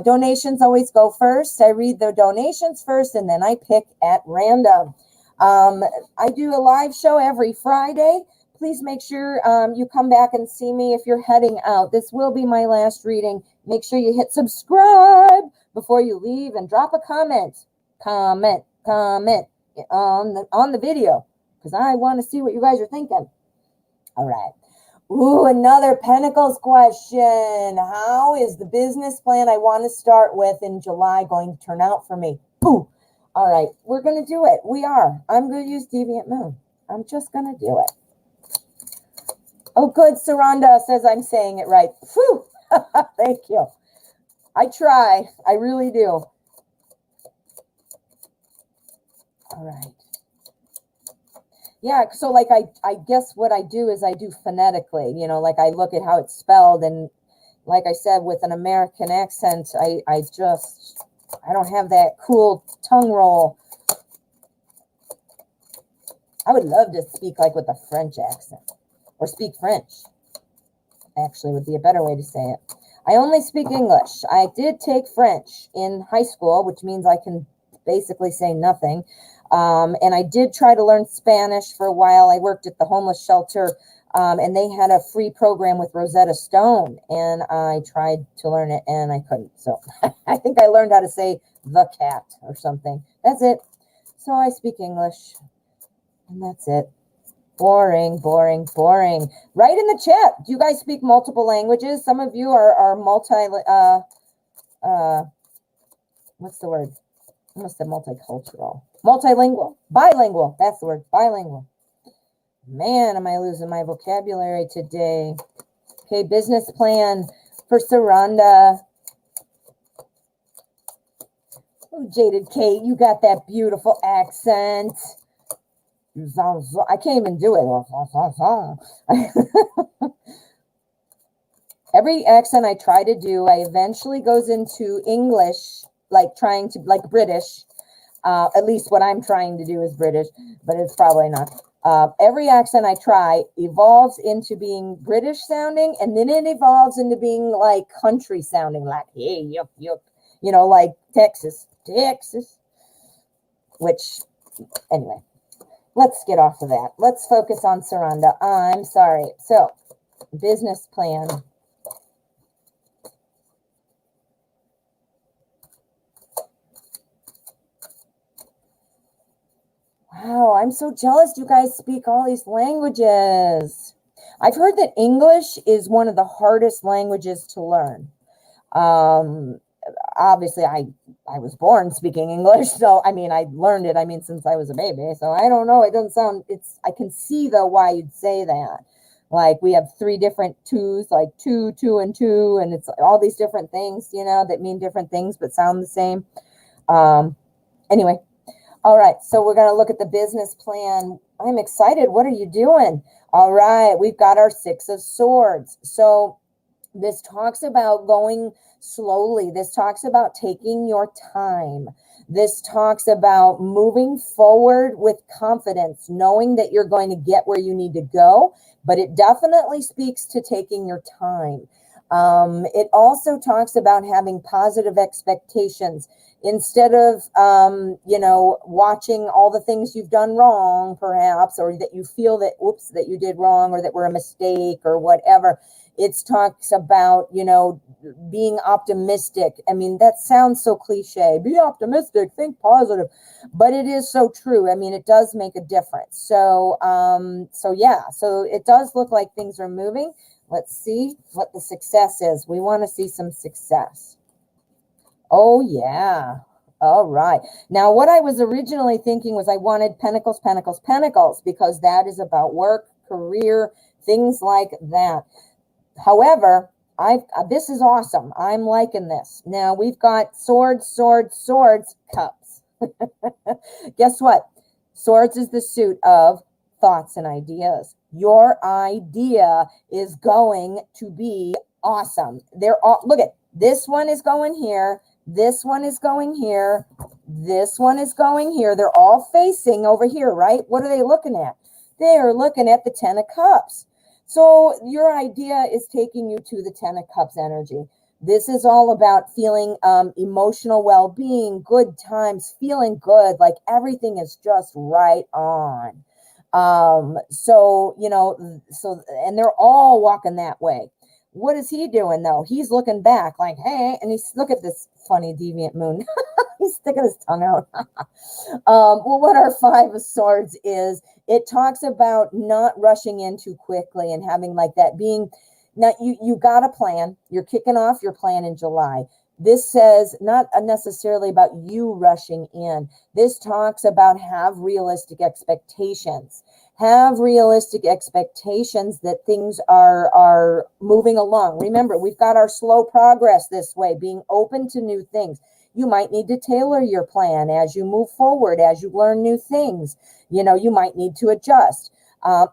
Donations always go first. I read the donations first, and then I pick at random. I do a live show every Friday. Please make sure you come back and see me if you're heading out. This will be my last reading. Make sure you hit subscribe before you leave, and drop a comment on the video, because I want to see what you guys are thinking. All right. Ooh, another Pentacles question. How is the business plan I want to start with in July going to turn out for me? Ooh. All right, we're going to do it. We are. I'm going to use Deviant Moon. I'm just going to do it. Oh, good. Saranda says I'm saying it right. Whew. Thank you. I try. I really do. All right. Yeah, so like I guess what I do is I do phonetically, you know, like I look at how it's spelled, and like I said, with an American accent, I don't have that cool tongue roll. I would love to speak like with a French accent, or speak French, actually would be a better way to say it. I only speak English. I did take French in high school, which means I can basically say nothing. And I did try to learn Spanish for a while. I worked at the homeless shelter, and they had a free program with Rosetta Stone, and I tried to learn it, and I couldn't. So I think I learned how to say the cat or something. That's it. So I speak English, and that's it. Boring, boring, boring. Write in the chat. Do you guys speak multiple languages? Some of you are what's the word? I almost said multicultural. Multilingual. Bilingual. That's the word. Bilingual. Man, am I losing my vocabulary today. Okay, business plan for Saranda. Oh, Jaded Kate, you got that beautiful accent. I can't even do it. Every accent I try to do, I eventually goes into English, like trying to, like British. At least what I'm trying to do is British, but it's probably not. Every accent I try evolves into being British sounding, and then it evolves into being like country sounding, like, hey, yup, yup, you know, like Texas, which, anyway, let's get off of that. Let's focus on Saranda. I'm sorry. So, business plan. Wow, I'm so jealous you guys speak all these languages. I've heard that English is one of the hardest languages to learn. Obviously, I was born speaking English, so, I mean, I learned it, since I was a baby, so I don't know, it doesn't sound, I can see, though, why you'd say that. Like, we have 3 different twos, like 2, 2, and 2, and it's all these different things, you know, that mean different things but sound the same. Anyway. All right, so we're going to look at the business plan. I'm excited. What are you doing? All right, we've got our 6 of Swords. So this talks about going slowly. This talks about taking your time. This talks about moving forward with confidence, knowing that you're going to get where you need to go, but it definitely speaks to taking your time. It also talks about having positive expectations. Instead of, watching all the things you've done wrong, perhaps, or that you feel that, oops, that you did wrong, or that were a mistake, or whatever, it talks about, being optimistic. I mean, that sounds so cliche. Be optimistic, think positive, but it is so true. I mean, it does make a difference. So it does look like things are moving. Let's see what the success is. We want to see some success. Oh, yeah. All right. Now, what I was originally thinking was I wanted Pentacles, Pentacles, Pentacles, because that is about work, career, things like that. However, this is awesome. I'm liking this. Now, we've got Swords, Swords, Swords, Cups. Guess what? Swords is the suit of thoughts and ideas. Your idea is going to be awesome. They're all, look at, this one is going here. This one is going here. This one is going here. They're all facing over here, right? What are they looking at? They are looking at the 10 of Cups. So your idea is taking you to the 10 of Cups energy. This is all about feeling emotional well-being, good times, feeling good, like everything is just right on. And they're all walking that way. What is he doing, though? He's looking back like, hey, and look at this funny deviant moon. He's sticking his tongue out. Well, what our 5 of Swords is It talks about not rushing in too quickly and having like that being, now you got a plan. You're kicking off your plan in July. This says not necessarily about you rushing in. This talks about have realistic expectations. Have realistic expectations that things are moving along. Remember, we've got our slow progress this way, being open to new things. You might need to tailor your plan as you move forward, as you learn new things. You know, you might need to adjust.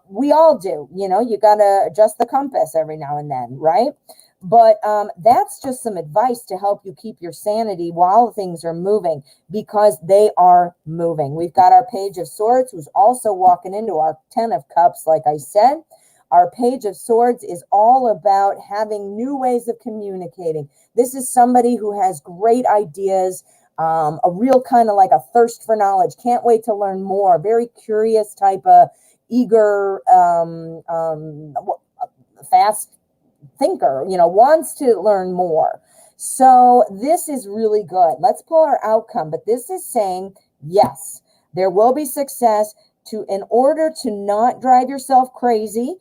We all do. You know, you got to adjust the compass every now and then, right? But that's just some advice to help you keep your sanity while things are moving, because they are moving. We've got our Page of Swords, who's also walking into our 10 of Cups, like I said. Our Page of Swords is all about having new ways of communicating. This is somebody who has great ideas, a real kind of like a thirst for knowledge. Can't wait to learn more. Very curious type of eager, fast thinker, you know, wants to learn more. So this is really good. Let's pull our outcome. But this is saying, yes, there will be success. In order to not drive yourself crazy,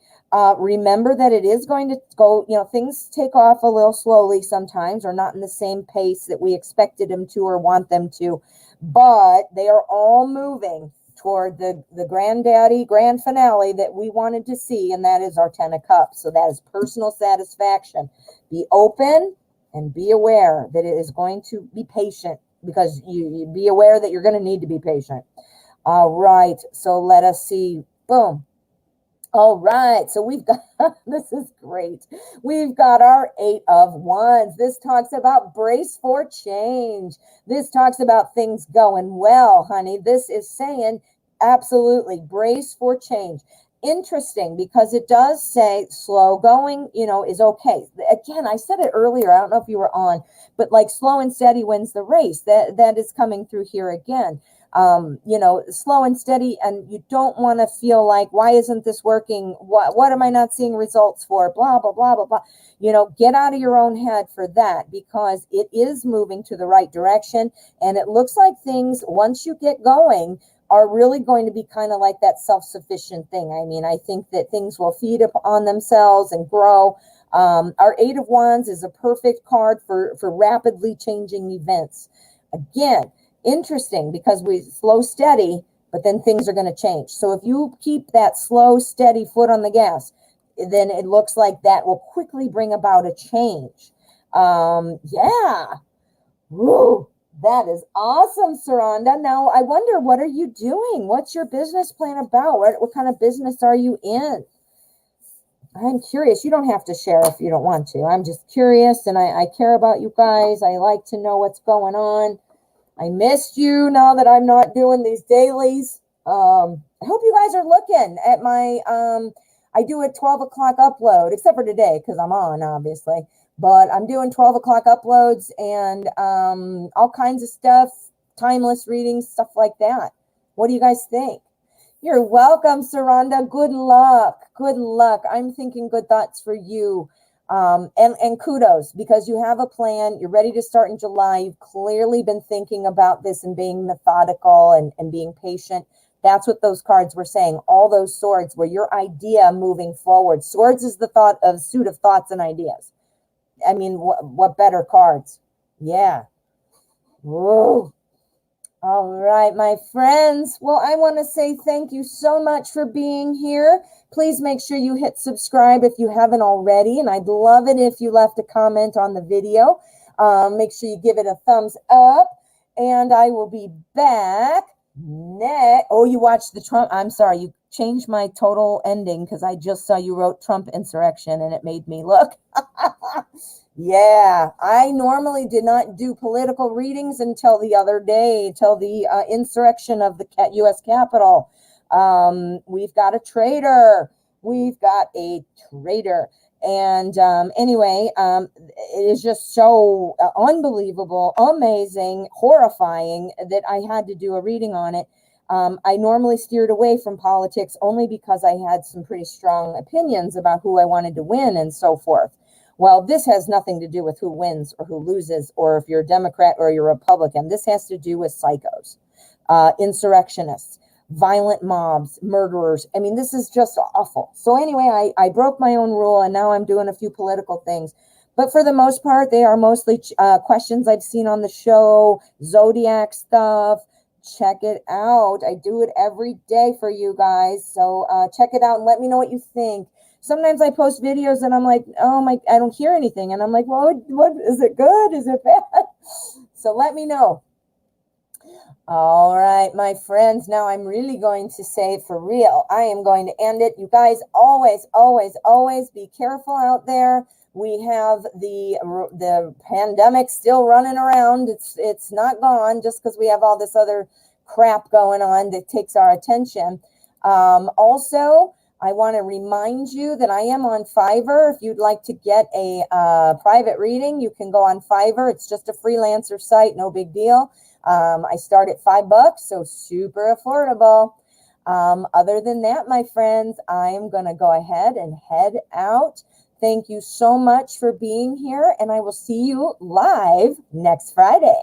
remember that it is going to go, you know, things take off a little slowly sometimes, or not in the same pace that we expected them to or want them to, but they are all moving toward the grand finale that we wanted to see, and that is our 10 of Cups. So that is personal satisfaction. Be open and be aware that it is going to be patient, because you be aware that you're going to need to be patient. All right, so let us see. Boom. All right, so we've got, this is great. We've got our 8 of Wands. This talks about brace for change. This talks about things going well, honey. This is saying absolutely brace for change. Interesting, because it does say slow going, you know, is okay. Again, I said it earlier. I don't know if you were on, but like slow and steady wins the race. That is coming through here again. You know, slow and steady, and you don't want to feel like, why isn't this working? What am I not seeing results for? Blah, blah, blah, blah, blah. You know, get out of your own head for that, because it is moving to the right direction. And it looks like things, once you get going, are really going to be kind of like that self-sufficient thing. I mean, I think that things will feed upon themselves and grow. Our 8 of Wands is a perfect card for rapidly changing events. Again, interesting, because we slow steady, but then things are going to change. So if you keep that slow, steady foot on the gas, then it looks like that will quickly bring about a change. Yeah. Woo. That is awesome, Saranda. Now, I wonder, what are you doing? What's your business plan about? What kind of business are you in? I'm curious. You don't have to share if you don't want to. I'm just curious, and I care about you guys. I like to know what's going on. I missed you now that I'm not doing these dailies. I hope you guys are looking at my, I do a 12 o'clock upload, except for today, because I'm on, obviously. But I'm doing 12 o'clock uploads and all kinds of stuff, timeless readings, stuff like that. What do you guys think? You're welcome, Saranda. Good luck. Good luck. I'm thinking good thoughts for you. And kudos, because you have a plan. You're ready to start in July. You've clearly been thinking about this and being methodical and being patient. That's what those cards were saying. All those swords were your idea moving forward. Swords is the suit of thoughts and ideas. I mean, what better cards? Yeah. Whoa. All right, my friends. Well, I want to say thank you so much for being here. Please make sure you hit subscribe if you haven't already. And I'd love it if you left a comment on the video. Make sure you give it a thumbs up. And I will be back next. Oh, you watched the Trump. I'm sorry. You changed my total ending because I just saw you wrote Trump insurrection and it made me look. Yeah, I normally did not do political readings until the other day, till the insurrection of the U.S. Capitol. We've got a traitor. We've got a traitor. And anyway, it is just so unbelievable, amazing, horrifying that I had to do a reading on it. I normally steered away from politics only because I had some pretty strong opinions about who I wanted to win and so forth. Well, this has nothing to do with who wins or who loses, or if you're a Democrat or you're a Republican. This has to do with psychos, insurrectionists. violent mobs, murderers. I mean, this is just awful. So anyway, I broke my own rule, and now I'm doing a few political things. But for the most part, they are mostly questions I've seen on the show, zodiac stuff. Check it out. I do it every day for you guys. So check it out and let me know what you think. Sometimes I post videos and I'm like, oh my, I don't hear anything. And I'm like, well, what is it good? Is it bad? So let me know. All right, my friends, now I'm really going to say for real, I am going to end it. You guys always, always, always be careful out there. We have the pandemic still running around. It's not gone just because we have all this other crap going on that takes our attention. Also, I want to remind you that I am on Fiverr. If you'd like to get a private reading, you can go on Fiverr. It's just a freelancer site, no big deal. I start at $5, so super affordable. Other than that, my friends, I am going to go ahead and head out. Thank you so much for being here, and I will see you live next Friday.